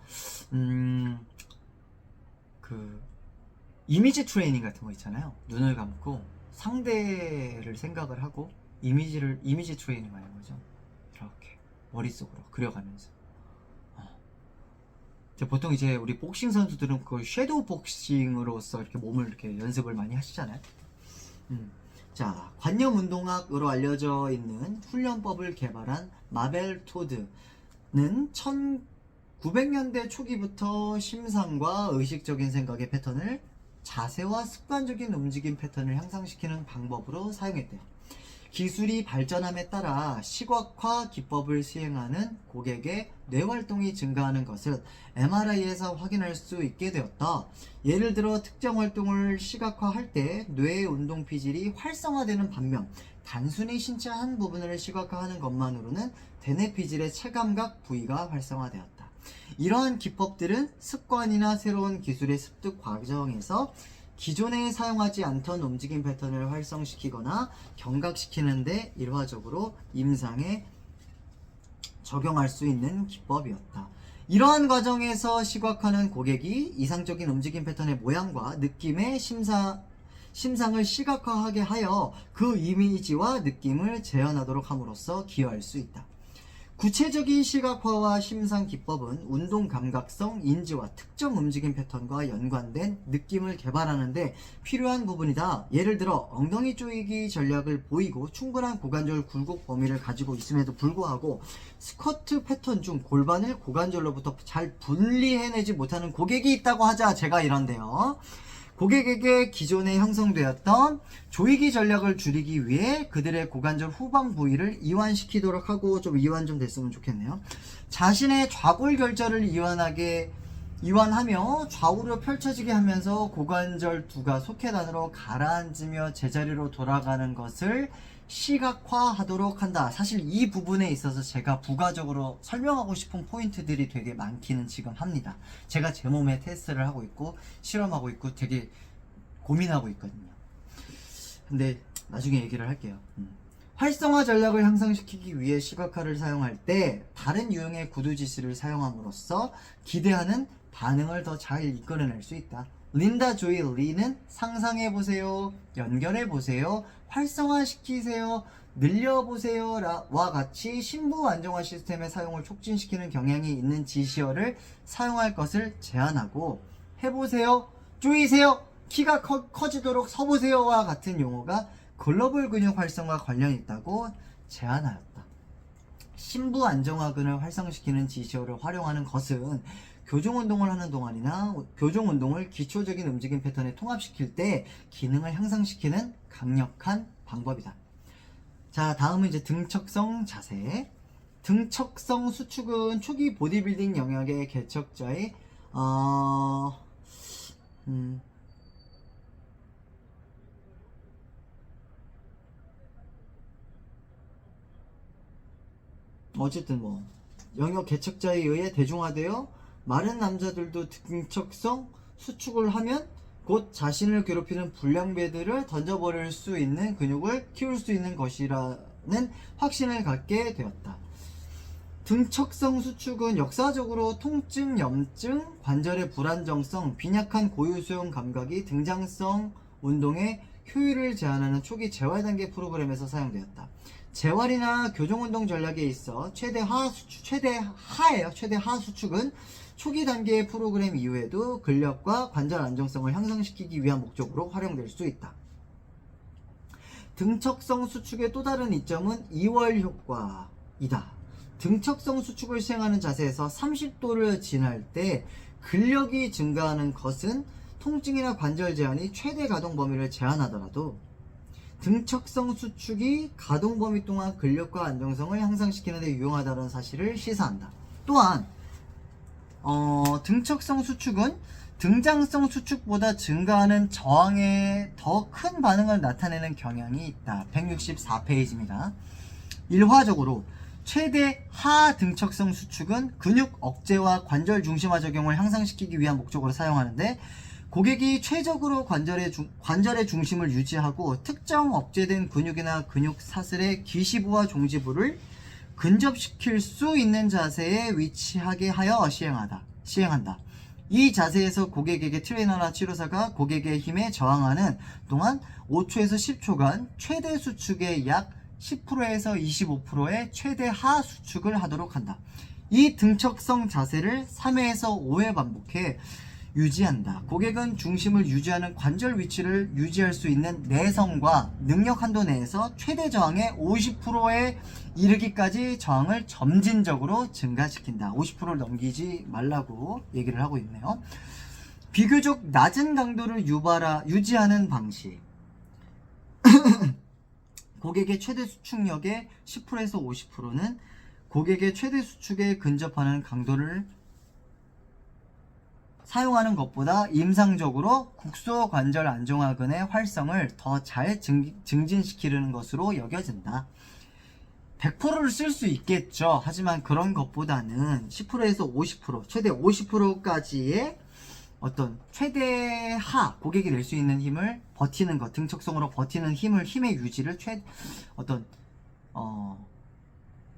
그 이미지 트레이닝 같은 거 있잖아요. 눈을 감고 상대를 생각을 하고 이미지 트레이닝 하는 거죠. 이렇게 머릿속으로 그려가면서. 보통 이제 우리 복싱 선수들은 그걸 섀도우 복싱으로서 이렇게 몸을 이렇게 연습을 많이 하시잖아요. 자, 관념 운동학으로 알려져 있는 훈련법을 개발한 마벨 토드는 1900년대 초기부터 심상과 의식적인 생각의 패턴을 자세와 습관적인 움직임 패턴을 향상시키는 방법으로 사용했대요. 기술이 발전함에 따라 시각화 기법을 시행하는 고객의 뇌활동이 증가하는 것을 MRI에서 확인할 수 있게 되었다. 예를 들어 특정 활동을 시각화할 때 뇌의 운동 피질이 활성화되는 반면 단순히 신체 한 부분을 시각화하는 것만으로는 대뇌 피질의 체감각 부위가 활성화되었다. 이러한 기법들은 습관이나 새로운 기술의 습득 과정에서 기존에 사용하지 않던 움직임 패턴을 활성시키거나 경각시키는데 일화적으로 임상에 적용할 수 있는 기법이었다. 이러한 과정에서 시각화는 고객이 이상적인 움직임 패턴의 모양과 느낌의 심상을 시각화하게 하여 그 이미지와 느낌을 재현하도록 함으로써 기여할 수 있다. 구체적인 시각화와 심상 기법은 운동 감각성, 인지와 특정 움직임 패턴과 연관된 느낌을 개발하는데 필요한 부분이다. 예를 들어 엉덩이 조이기 전략을 보이고 충분한 고관절 굴곡 범위를 가지고 있음에도 불구하고 스쿼트 패턴 중 골반을 고관절로부터 잘 분리해내지 못하는 고객이 있다고 하자. 제가 이런데요. 고객에게 기존에 형성되었던 조이기 전략을 줄이기 위해 그들의 고관절 후방 부위를 이완시키도록 하고, 좀 이완 좀 됐으면 좋겠네요. 자신의 좌골결절을 이완하며 좌우로 펼쳐지게 하면서 고관절 두가 소켓 안으로 가라앉으며 제자리로 돌아가는 것을 시각화하도록 한다. 사실 이 부분에 있어서 제가 부가적으로 설명하고 싶은 포인트들이 되게 많기는 지금 합니다. 제가 제 몸에 테스트를 하고 있고 실험하고 있고 되게 고민하고 있거든요. 근데 나중에 얘기를 할게요. 활성화 전략을 향상시키기 위해 시각화를 사용할 때 다른 유형의 구두 지시를 사용함으로써 기대하는 반응을 더 잘 이끌어낼 수 있다. 린다 조이 리는 상상해보세요, 연결해보세요, 활성화시키세요, 늘려보세요 와 같이 심부 안정화 시스템의 사용을 촉진시키는 경향이 있는 지시어를 사용할 것을 제안하고, 해보세요, 쪼이세요, 키가 커지도록 서보세요와 같은 용어가 글로벌 근육 활성화 관련이 있다고 제안하였다. 심부 안정화근을 활성시키는 지시어를 활용하는 것은 교정운동을 하는 동안이나 교정운동을 기초적인 움직임 패턴에 통합시킬 때 기능을 향상시키는 강력한 방법이다. 자, 다음은 이제 등척성 자세. 등척성 수축은 초기 보디빌딩 영역의 개척자의 어쨌든 영역 개척자에 의해 대중화되어 마른 남자들도 등척성 수축을 하면 곧 자신을 괴롭히는 불량배들을 던져버릴 수 있는 근육을 키울 수 있는 것이라는 확신을 갖게 되었다. 등척성 수축은 역사적으로 통증, 염증, 관절의 불안정성, 빈약한 고유수용 감각이 등장성 운동의 효율을 제한하는 초기 재활 단계 프로그램에서 사용되었다. 재활이나 교정운동 전략에 있어 최대하 수축은 초기 단계의 프로그램 이후에도 근력과 관절 안정성을 향상시키기 위한 목적으로 활용될 수 있다. 등척성 수축의 또 다른 이점은 이월 효과이다. 등척성 수축을 시행하는 자세에서 30도를 지날 때 근력이 증가하는 것은 통증이나 관절 제한이 최대 가동 범위를 제한하더라도 등척성 수축이 가동 범위 동안 근력과 안정성을 향상시키는 데 유용하다는 사실을 시사한다. 또한 등척성 수축은 등장성 수축보다 증가하는 저항에 더 큰 반응을 나타내는 경향이 있다. 164페이지입니다. 일화적으로 최대 하등척성 수축은 근육 억제와 관절 중심화 적용을 향상시키기 위한 목적으로 사용하는데, 고객이 최적으로 관절의 중심을 유지하고 특정 억제된 근육이나 근육 사슬의 기시부와 종지부를 근접시킬 수 있는 자세에 위치하게 하여 시행한다. 이 자세에서 고객에게 트레이너나 치료사가 고객의 힘에 저항하는 동안 5초에서 10초간 최대 수축의 약 10%에서 25%의 최대 하 수축을 하도록 한다. 이 등척성 자세를 3회에서 5회 반복해 유지한다. 고객은 중심을 유지하는 관절 위치를 유지할 수 있는 내성과 능력 한도 내에서 최대 저항의 50%에 이르기까지 저항을 점진적으로 증가시킨다. 50%를 넘기지 말라고 얘기를 하고 있네요. 비교적 낮은 강도를 유지하는 방식. 고객의 최대 수축력의 10%에서 50%는 고객의 최대 수축에 근접하는 강도를 사용하는 것보다 임상적으로 국소관절 안정화근의 활성을 더 잘 증진시키는 것으로 여겨진다. 100%를 쓸 수 있겠죠. 하지만 그런 것보다는 10%에서 50%, 최대 50%까지의 어떤 최대하 고객이 낼 수 있는 힘을 버티는 것, 등척성으로 버티는 힘의 유지를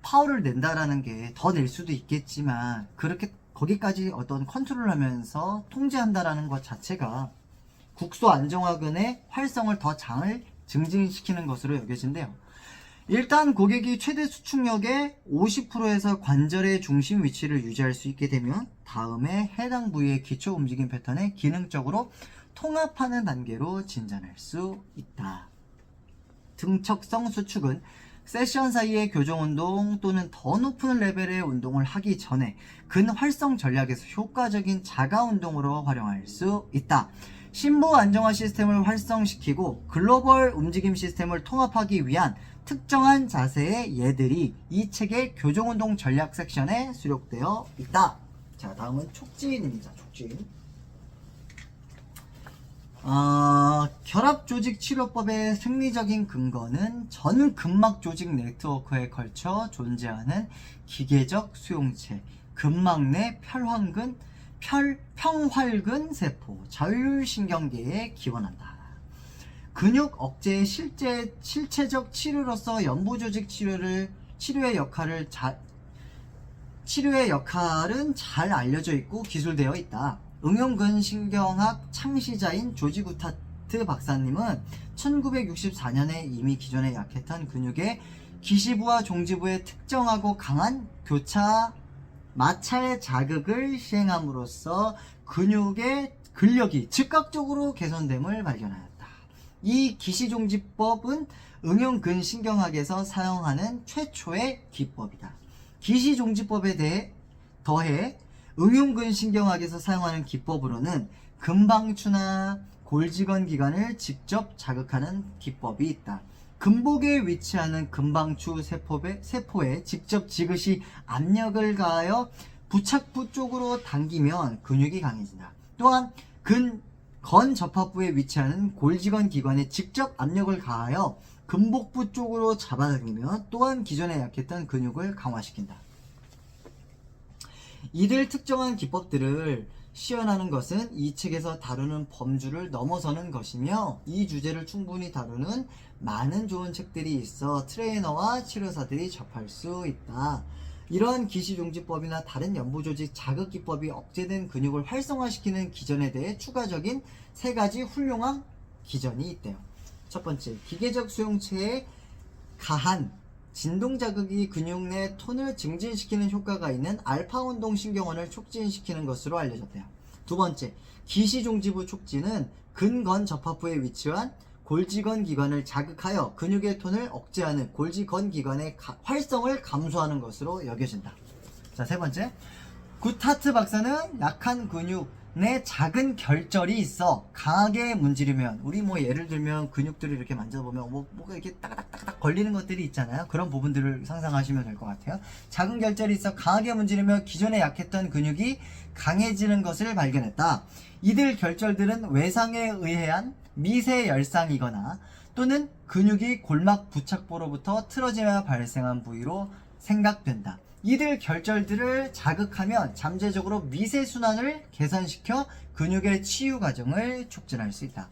파워를 낸다라는 게 더 낼 수도 있겠지만, 그렇게 거기까지 어떤 컨트롤 하면서 통제한다라는 것 자체가 국소 안정화근의 활성을 더 잘 증진시키는 것으로 여겨진대요. 일단 고객이 최대 수축력의 50%에서 관절의 중심 위치를 유지할 수 있게 되면 다음에 해당 부위의 기초 움직임 패턴을 기능적으로 통합하는 단계로 진전할 수 있다. 등척성 수축은 세션 사이의 교정 운동 또는 더 높은 레벨의 운동을 하기 전에 근활성 전략에서 효과적인 자가 운동으로 활용할 수 있다. 심부 안정화 시스템을 활성시키고 글로벌 움직임 시스템을 통합하기 위한 특정한 자세의 예들이 이 책의 교정 운동 전략 섹션에 수록되어 있다. 자, 다음은 촉진입니다. 촉진. 결합조직치료법의 생리적인 근거는 전 근막조직 네트워크에 걸쳐 존재하는 기계적 수용체, 근막 내 평활근 세포, 자율신경계에 기원한다. 근육 억제의 실체적 치료로서 연부조직 치료의 역할은 잘 알려져 있고 기술되어 있다. 응용근신경학 창시자인 조지 구타트 박사님은 1964년에 이미 기존에 약했던 근육의 기시부와 종지부에 특정하고 강한 마찰 자극을 시행함으로써 근육의 근력이 즉각적으로 개선됨을 발견하였다. 이 기시종지법은 응용근신경학에서 사용하는 최초의 기법이다. 기시종지법에 더해 응용근신경학에서 사용하는 기법으로는 금방추나 골직원 기관을 직접 자극하는 기법이 있다. 근복에 위치하는 금방추 세포에 직접 지그시 압력을 가하여 부착부 쪽으로 당기면 근육이 강해진다. 또한 건 접합부에 위치하는 골직원 기관에 직접 압력을 가하여 근복부 쪽으로 잡아당기면 또한 기존에 약했던 근육을 강화시킨다. 이들 특정한 기법들을 시연하는 것은 이 책에서 다루는 범주를 넘어서는 것이며, 이 주제를 충분히 다루는 많은 좋은 책들이 있어 트레이너와 치료사들이 접할 수 있다. 이러한 기시종지법이나 다른 연부조직 자극기법이 억제된 근육을 활성화시키는 기전에 대해 추가적인 3가지 훌륭한 기전이 있대요. 첫 번째, 기계적 수용체의 가한 진동 자극이 근육 내 톤을 증진시키는 효과가 있는 알파 운동 신경원을 촉진시키는 것으로 알려졌대요. 두 번째, 기시종지부 촉진은 근건 접합부에 위치한 골직원 기관을 자극하여 근육의 톤을 억제하는 골직원 기관의 활성을 감소하는 것으로 여겨진다. 자, 세 번째, 구타트 박사는 약한 근육 작은 결절이 있어 강하게 문지르면, 우리 뭐 예를 들면 근육들을 이렇게 만져보면 뭐가 이렇게 따닥따닥 걸리는 것들이 있잖아요. 그런 부분들을 상상하시면 될 것 같아요. 작은 결절이 있어 강하게 문지르면 기존에 약했던 근육이 강해지는 것을 발견했다. 이들 결절들은 외상에 의한 미세 열상이거나 또는 근육이 골막 부착부로부터 틀어지며 발생한 부위로 생각된다. 이들 결절들을 자극하면 잠재적으로 미세순환을 개선시켜 근육의 치유 과정을 촉진할 수 있다.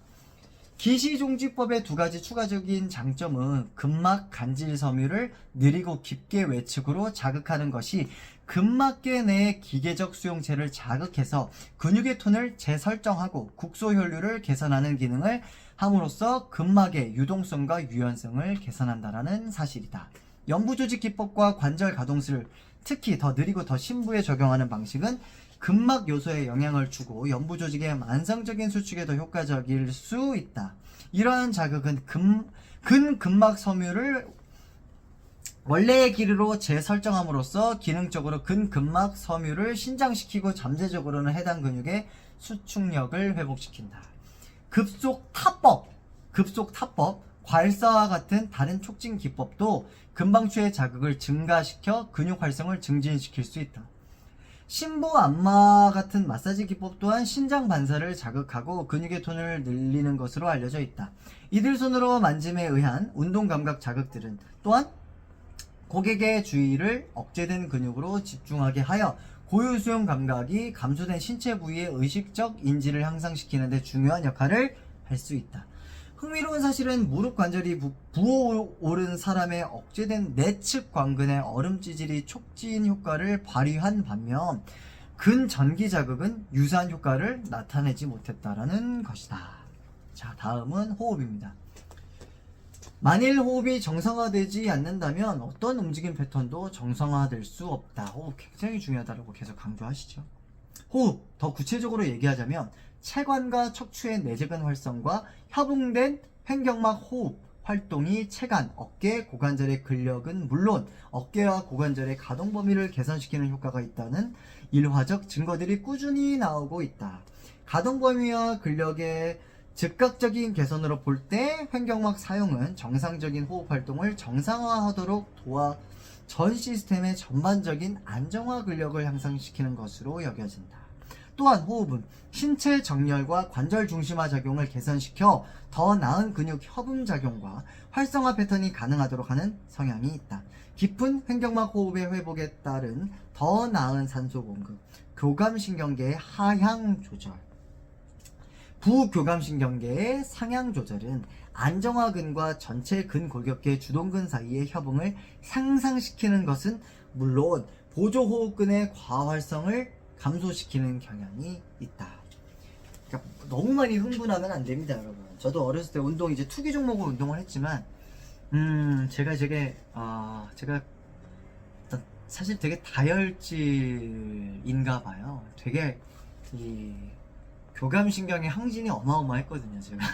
기시종지법의 두 가지 추가적인 장점은 근막 간질 섬유를 느리고 깊게 외측으로 자극하는 것이 근막계 내의 기계적 수용체를 자극해서 근육의 톤을 재설정하고 국소 혈류를 개선하는 기능을 함으로써 근막의 유동성과 유연성을 개선한다는 사실이다. 연부조직 기법과 관절 가동수를 특히 더 느리고 더 심부에 적용하는 방식은 근막 요소에 영향을 주고 연부조직의 만성적인 수축에 더 효과적일 수 있다. 이러한 자극은 근근막 섬유를 원래의 길이로 재설정함으로써 기능적으로 근근막 섬유를 신장시키고 잠재적으로는 해당 근육의 수축력을 회복시킨다. 급속타법, 괄사와 같은 다른 촉진 기법도 근방추의 자극을 증가시켜 근육 활성을 증진시킬 수 있다. 심보 안마 같은 마사지 기법 또한 신장 반사를 자극하고 근육의 톤을 늘리는 것으로 알려져 있다. 이들 손으로 만짐에 의한 운동 감각 자극들은 또한 고객의 주의를 억제된 근육으로 집중하게 하여 고유 수용 감각이 감소된 신체 부위의 의식적 인지를 향상시키는 데 중요한 역할을 할 수 있다. 흥미로운 사실은 무릎 관절이 부어오른 사람의 억제된 내측 관근의 얼음 찌질이 촉진 효과를 발휘한 반면 근전기 자극은 유사한 효과를 나타내지 못했다라는 것이다. 자, 다음은 호흡입니다. 만일 호흡이 정상화되지 않는다면 어떤 움직임 패턴도 정상화될 수 없다. 호흡 굉장히 중요하다고 계속 강조하시죠. 호흡, 더 구체적으로 얘기하자면 체관과 척추의 내재근 활성과 협응된 횡격막 호흡 활동이 체관, 어깨, 고관절의 근력은 물론 어깨와 고관절의 가동 범위를 개선시키는 효과가 있다는 일화적 증거들이 꾸준히 나오고 있다. 가동 범위와 근력의 즉각적인 개선으로 볼 때 횡격막 사용은 정상적인 호흡 활동을 정상화하도록 도와 전 시스템의 전반적인 안정화 근력을 향상시키는 것으로 여겨진다. 또한 호흡은 신체 정렬과 관절 중심화 작용을 개선시켜 더 나은 근육 협음 작용과 활성화 패턴이 가능하도록 하는 성향이 있다. 깊은 횡격막 호흡의 회복에 따른 더 나은 산소 공급, 교감신경계의 하향 조절, 부교감신경계의 상향 조절은 안정화근과 전체 근골격계 주동근 사이의 협응을 상상시키는 것은 물론 보조호흡근의 과활성을 감소시키는 경향이 있다. 그러니까 너무 많이 흥분하면 안 됩니다, 여러분. 저도 어렸을 때 운동 이제 투기 종목으로 운동을 했지만, 제가 사실 되게 다혈질인가 봐요. 되게 이 교감신경의 항진이 어마어마했거든요, 제가.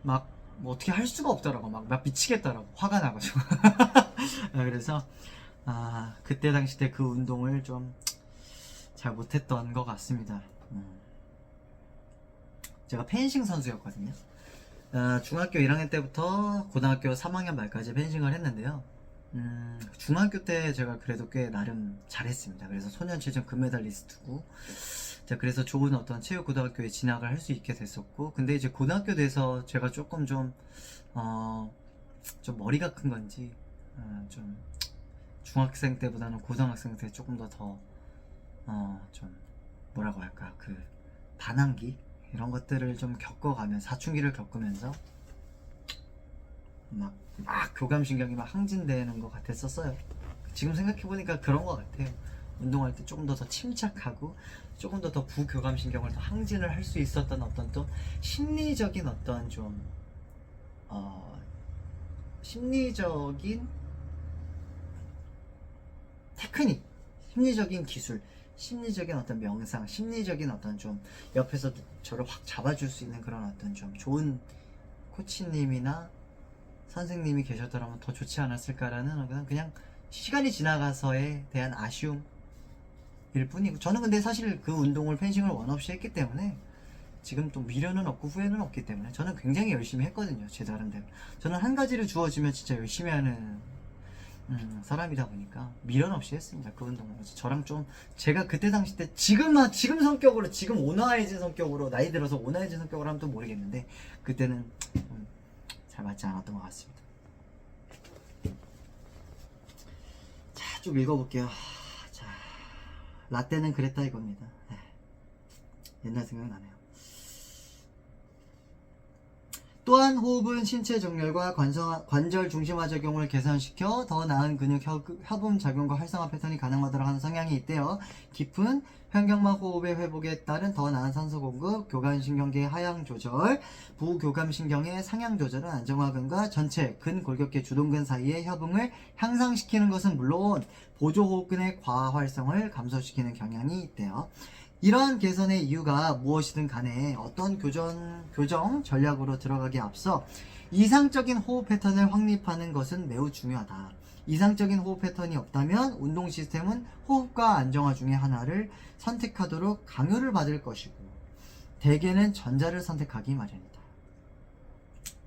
막 뭐 어떻게 할 수가 없더라고. 막 미치겠더라고. 화가 나가지고. 그래서 그때 당시 때 그 운동을 좀 잘 못했던 것 같습니다. 제가 펜싱 선수였거든요. 중학교 1학년 때부터 고등학교 3학년 말까지 펜싱을 했는데요. 중학교 때 제가 그래도 꽤 나름 잘했습니다. 그래서 소년체전 금메달리스트고, 그래서 좋은 어떤 체육고등학교에 진학을 할 수 있게 됐었고, 근데 이제 고등학교 돼서 제가 조금 좀 머리가 큰 건지, 좀 중학생 때보다는 고등학생 때 조금 더 좀 뭐라고 할까, 그 반항기 이런 것들을 좀 겪어가면서, 사춘기를 겪으면서 막 교감신경이 막 항진되는 것 같았었어요. 지금 생각해보니까 그런 것 같아요. 운동할 때 조금 더 침착하고 조금 더 부교감신경을 더 항진을 할 수 있었던 어떤 또 심리적인 어떤 좀 심리적인 테크닉, 심리적인 기술, 심리적인 어떤 명상, 심리적인 어떤 좀 옆에서 저를 확 잡아줄 수 있는 그런 어떤 좀 좋은 코치님이나 선생님이 계셨더라면 더 좋지 않았을까라는 그냥 시간이 지나가서에 대한 아쉬움, 일 뿐이고, 저는 근데 사실 그 운동을 펜싱을 원 없이 했기 때문에 지금 또 미련은 없고 후회는 없기 때문에 저는 굉장히 열심히 했거든요. 제 나름대로. 저는 한 가지를 주어지면 진짜 열심히 하는 사람이다 보니까 미련 없이 했습니다. 그 운동을. 저랑 좀 제가 그때 당시 때 지금 성격으로, 지금 온화해진 성격으로, 나이 들어서 온화해진 성격으로 하면 또 모르겠는데 그때는 잘 맞지 않았던 것 같습니다. 자, 좀 읽어볼게요. 자, 라떼는 그랬다 이겁니다. 옛날 생각나네요. 또한 호흡은 신체 정렬과 관절 중심화 작용을 개선시켜 더 나은 근육 협음 작용과 활성화 패턴이 가능하도록 하는 성향이 있대요. 깊은 현경막 호흡의 회복에 따른 더 나은 산소 공급, 교감신경계의 하향 조절, 부교감신경의 상향 조절은 안정화근과 전체 근골격계 주동근 사이의 협응을 향상시키는 것은 물론 보조호흡근의 과활성을 감소시키는 경향이 있대요. 이러한 개선의 이유가 무엇이든 간에 어떤 교정 전략으로 들어가기에 앞서 이상적인 호흡 패턴을 확립하는 것은 매우 중요하다. 이상적인 호흡 패턴이 없다면 운동 시스템은 호흡과 안정화 중에 하나를 선택하도록 강요를 받을 것이고 대개는 전자를 선택하기 마련이다.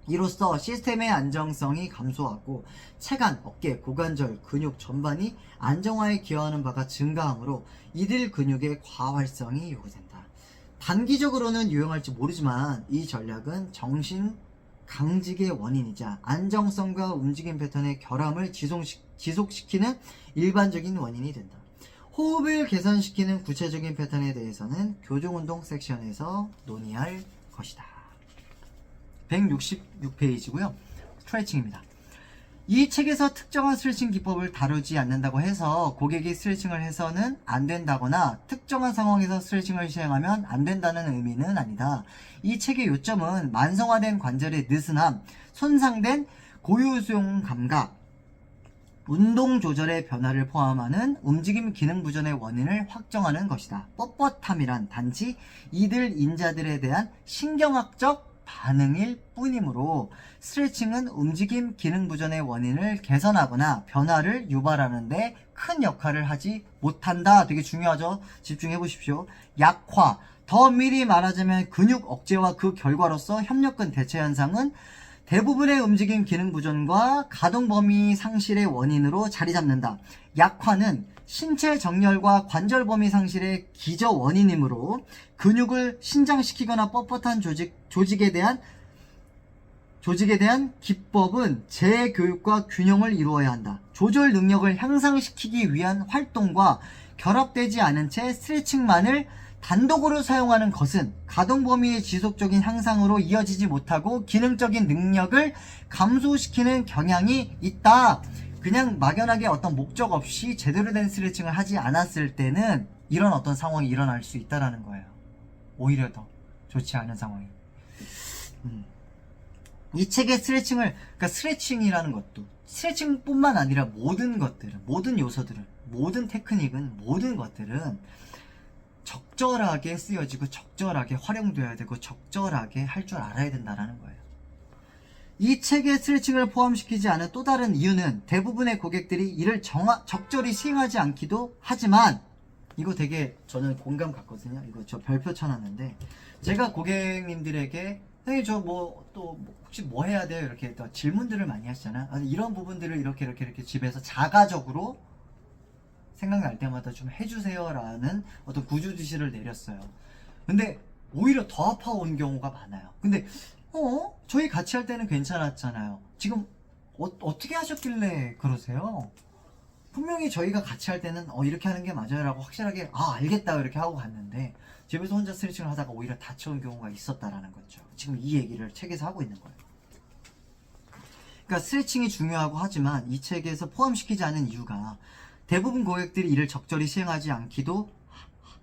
이로써 시스템의 안정성이 감소하고 체간, 어깨, 고관절, 근육 전반이 안정화에 기여하는 바가 증가하므로 이들 근육의 과활성이 요구된다. 단기적으로는 유용할지 모르지만 이 전략은 정신 강직의 원인이자 안정성과 움직임 패턴의 결함을 지속시키는 일반적인 원인이 된다. 호흡을 개선시키는 구체적인 패턴에 대해서는 교정운동 섹션에서 논의할 것이다. 166페이지고요. 스트레칭입니다. 이 책에서 특정한 스트레칭 기법을 다루지 않는다고 해서 고객이 스트레칭을 해서는 안 된다거나 특정한 상황에서 스트레칭을 시행하면 안 된다는 의미는 아니다. 이 책의 요점은 만성화된 관절의 느슨함, 손상된 고유수용 감각, 운동 조절의 변화를 포함하는 움직임 기능 부전의 원인을 확정하는 것이다. 뻣뻣함이란 단지 이들 인자들에 대한 신경학적 반응일 뿐이므로 스트레칭은 움직임 기능 부전의 원인을 개선하거나 변화를 유발하는 데 큰 역할을 하지 못한다. 되게 중요하죠. 집중해 보십시오. 약화, 더 엄밀히 말하자면 근육 억제와 그 결과로서 협력근 대체 현상은 대부분의 움직임 기능 부전과 가동 범위 상실의 원인으로 자리 잡는다. 약화는 신체 정렬과 관절 범위 상실의 기저 원인이므로 근육을 신장시키거나 뻣뻣한 조직에 대한 기법은 재교육과 균형을 이루어야 한다. 조절 능력을 향상시키기 위한 활동과 결합되지 않은 채 스트레칭만을 단독으로 사용하는 것은 가동 범위의 지속적인 향상으로 이어지지 못하고 기능적인 능력을 감소시키는 경향이 있다. 그냥 막연하게 어떤 목적 없이 제대로 된 스트레칭을 하지 않았을 때는 이런 어떤 상황이 일어날 수 있다라는 거예요. 오히려 더 좋지 않은 상황이. 이 책의 그러니까 스트레칭이라는 것도 스트레칭뿐만 아니라 모든 것들은, 모든 요소들은, 모든 테크닉은, 모든 것들은 적절하게 쓰여지고 적절하게 활용돼야 되고 적절하게 할 줄 알아야 된다라는 거예요. 이 책에 스트레칭을 포함시키지 않은 또 다른 이유는 대부분의 고객들이 이를 적절히 시행하지 않기도 하지만, 이거 되게 저는 공감 갔거든요. 이거 저 별표 쳐놨는데, 제가 고객님들에게 선생님 저 혹시 뭐 해야 돼요? 이렇게 또 질문들을 많이 하시잖아. 이런 부분들을 이렇게 집에서 자가적으로 생각날 때마다 좀 해주세요 라는 어떤 구조지시를 내렸어요. 근데 오히려 더 아파온 경우가 많아요. 근데 저희 같이 할 때는 괜찮았잖아요. 지금 어떻게 하셨길래 그러세요? 분명히 저희가 같이 할 때는 이렇게 하는 게 맞아요 라고 확실하게 알겠다 이렇게 하고 갔는데, 집에서 혼자 스트레칭을 하다가 오히려 다쳐온 경우가 있었다라는 거죠. 지금 이 얘기를 책에서 하고 있는 거예요. 그러니까 스트레칭이 중요하고 하지만 이 책에서 포함시키지 않은 이유가 대부분 고객들이 이를 적절히 시행하지 않기도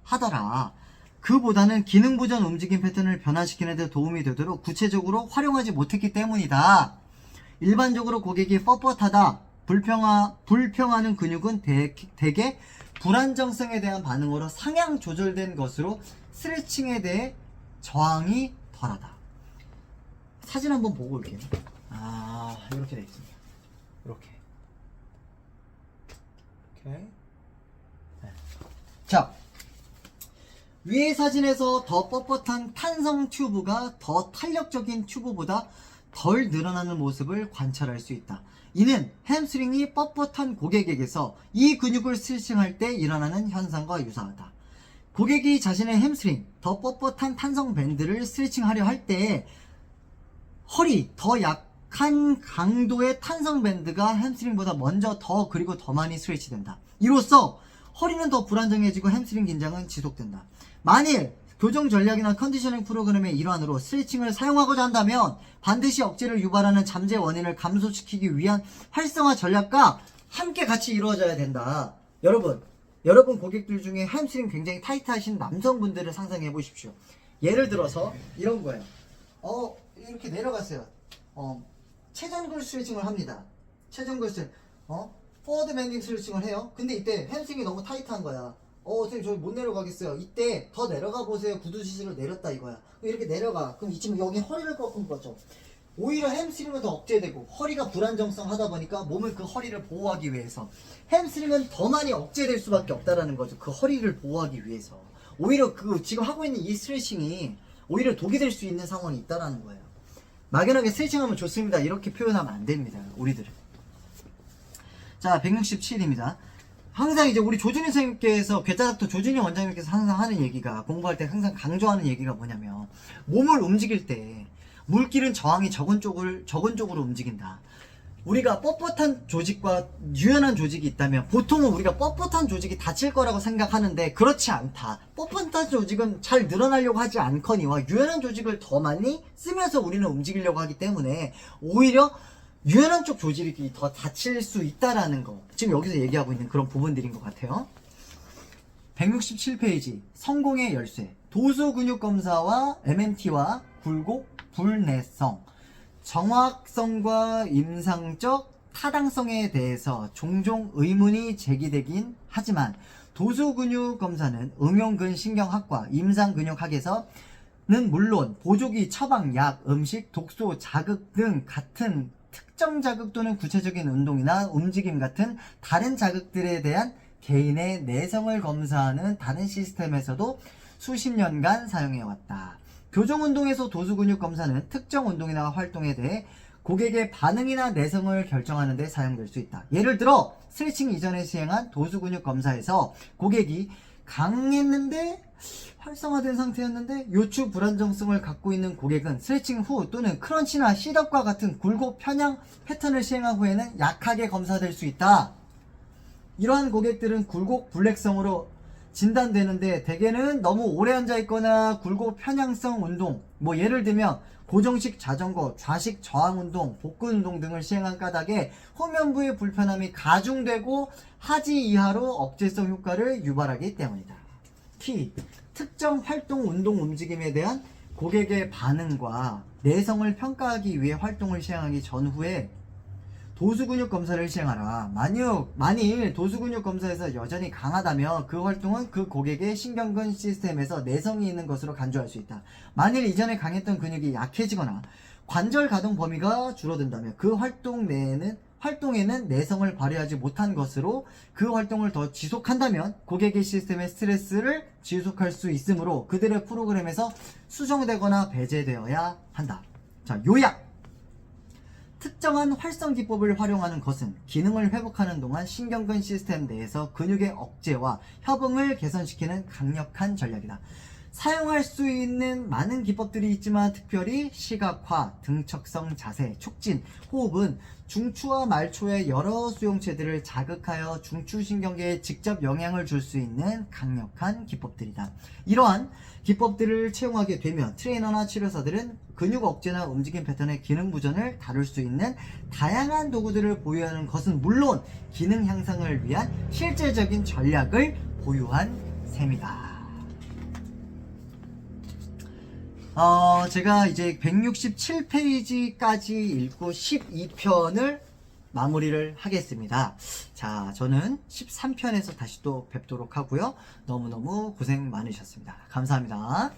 하더라. 그보다는 기능 부전 움직임 패턴을 변화시키는 데 도움이 되도록 구체적으로 활용하지 못했기 때문이다. 일반적으로 고객이 뻣뻣하다, 불평하는 근육은 대개 불안정성에 대한 반응으로 상향 조절된 것으로 스트레칭에 대해 저항이 덜하다. 사진 한번 보고 올게요. 이렇게 돼 있습니다. 이렇게. 네. 자, 위의 사진에서 더 뻣뻣한 탄성 튜브가 더 탄력적인 튜브보다 덜 늘어나는 모습을 관찰할 수 있다. 이는 햄스트링이 뻣뻣한 고객에게서 이 근육을 스트레칭할 때 일어나는 현상과 유사하다. 고객이 자신의 햄스트링, 더 뻣뻣한 탄성 밴드를 스트레칭하려 할 때 허리, 더 약한 강도의 탄성 밴드가 햄스트링보다 먼저 그리고 더 많이 스트레치된다. 이로써 허리는 더 불안정해지고 햄스트링 긴장은 지속된다. 만일 교정 전략이나 컨디셔닝 프로그램의 일환으로 스트레칭을 사용하고자 한다면 반드시 억제를 유발하는 잠재 원인을 감소시키기 위한 활성화 전략과 함께 같이 이루어져야 된다. 여러분 고객들 중에 햄스트링 굉장히 타이트하신 남성분들을 상상해 보십시오. 예를 들어서 이런 거예요. 이렇게 내려갔어요. 체전근 스트레칭을 합니다. 체전근 스트레칭. 포워드 밴딩 스트레칭을 해요. 근데 이때 햄스트링이 너무 타이트한 거야. 선생님 저기 못 내려가겠어요. 이때 더 내려가 보세요. 구두 지지를 내렸다 이거야. 이렇게 내려가. 그럼 이쯤 여기 허리를 꺾은 거죠. 오히려 햄스트링은 더 억제되고 허리가 불안정성 하다 보니까 몸을 그 허리를 보호하기 위해서 햄스트링은 더 많이 억제될 수밖에 없다라는 거죠. 그 허리를 보호하기 위해서. 오히려 지금 하고 있는 이 스트레칭이 오히려 독이 될 수 있는 상황이 있다라는 거예요. 막연하게 스트레칭하면 좋습니다. 이렇게 표현하면 안 됩니다. 우리들은. 자, 167입니다. 항상 이제 우리 조준희 선생님께서 괴짜닥터 조준희 원장님께서 항상 하는 얘기가 공부할 때 항상 강조하는 얘기가 뭐냐면 몸을 움직일 때 물길은 저항이 적은 쪽으로 움직인다. 우리가 뻣뻣한 조직과 유연한 조직이 있다면 보통은 우리가 뻣뻣한 조직이 다칠 거라고 생각하는데 그렇지 않다. 뻣뻣한 조직은 잘 늘어나려고 하지 않거니와 유연한 조직을 더 많이 쓰면서 우리는 움직이려고 하기 때문에 오히려 유연한 쪽 조직이 더 다칠 수 있다라는 거 지금 여기서 얘기하고 있는 그런 부분들인 것 같아요. 167페이지 성공의 열쇠 도수 근육 검사와 MMT와 굴곡 불내성 정확성과 임상적 타당성에 대해서 종종 의문이 제기되긴 하지만 도수 근육 검사는 응용근신경학과 임상근육학에서는 물론 보조기, 처방, 약, 음식, 독소, 자극 등 같은 특정 자극 또는 구체적인 운동이나 움직임 같은 다른 자극들에 대한 개인의 내성을 검사하는 다른 시스템에서도 수십 년간 사용해왔다. 교정운동에서 도수근육 검사는 특정 운동이나 활동에 대해 고객의 반응이나 내성을 결정하는 데 사용될 수 있다. 예를 들어 스트레칭 이전에 시행한 도수근육 검사에서 고객이 강했는데 활성화된 상태였는데 요추 불안정성을 갖고 있는 고객은 스트레칭 후 또는 크런치나 시트업과 같은 굴곡 편향 패턴을 시행한 후에는 약하게 검사될 수 있다. 이러한 고객들은 굴곡 불내성으로 진단되는데 대개는 너무 오래 앉아있거나 굴곡 편향성 운동 예를 들면 고정식 자전거, 좌식 저항 운동, 복근 운동 등을 시행한 까닭에 후면부의 불편함이 가중되고 하지 이하로 억제성 효과를 유발하기 때문이다. 키, 특정 활동 운동 움직임에 대한 고객의 반응과 내성을 평가하기 위해 활동을 시행하기 전후에 도수근육 검사를 시행하라. 만일 도수근육 검사에서 여전히 강하다면 그 활동은 그 고객의 신경근 시스템에서 내성이 있는 것으로 간주할 수 있다. 만일 이전에 강했던 근육이 약해지거나 관절 가동 범위가 줄어든다면 그 활동에는 내성을 발휘하지 못한 것으로 그 활동을 더 지속한다면 고객의 시스템의 스트레스를 지속할 수 있으므로 그들의 프로그램에서 수정되거나 배제되어야 한다. 자, 요약! 특정한 활성 기법을 활용하는 것은 기능을 회복하는 동안 신경근 시스템 내에서 근육의 억제와 협응을 개선시키는 강력한 전략이다. 사용할 수 있는 많은 기법들이 있지만 특별히 시각화, 등척성 자세, 촉진, 호흡은 중추와 말초의 여러 수용체들을 자극하여 중추신경계에 직접 영향을 줄 수 있는 강력한 기법들이다. 이러한 기법들을 채용하게 되면 트레이너나 치료사들은 근육 억제나 움직임 패턴의 기능 부전을 다룰 수 있는 다양한 도구들을 보유하는 것은 물론 기능 향상을 위한 실질적인 전략을 보유한 셈이다. 제가 이제 167페이지까지 읽고 12편을 마무리를 하겠습니다. 자, 저는 13편에서 다시 또 뵙도록 하고요. 너무너무 고생 많으셨습니다. 감사합니다.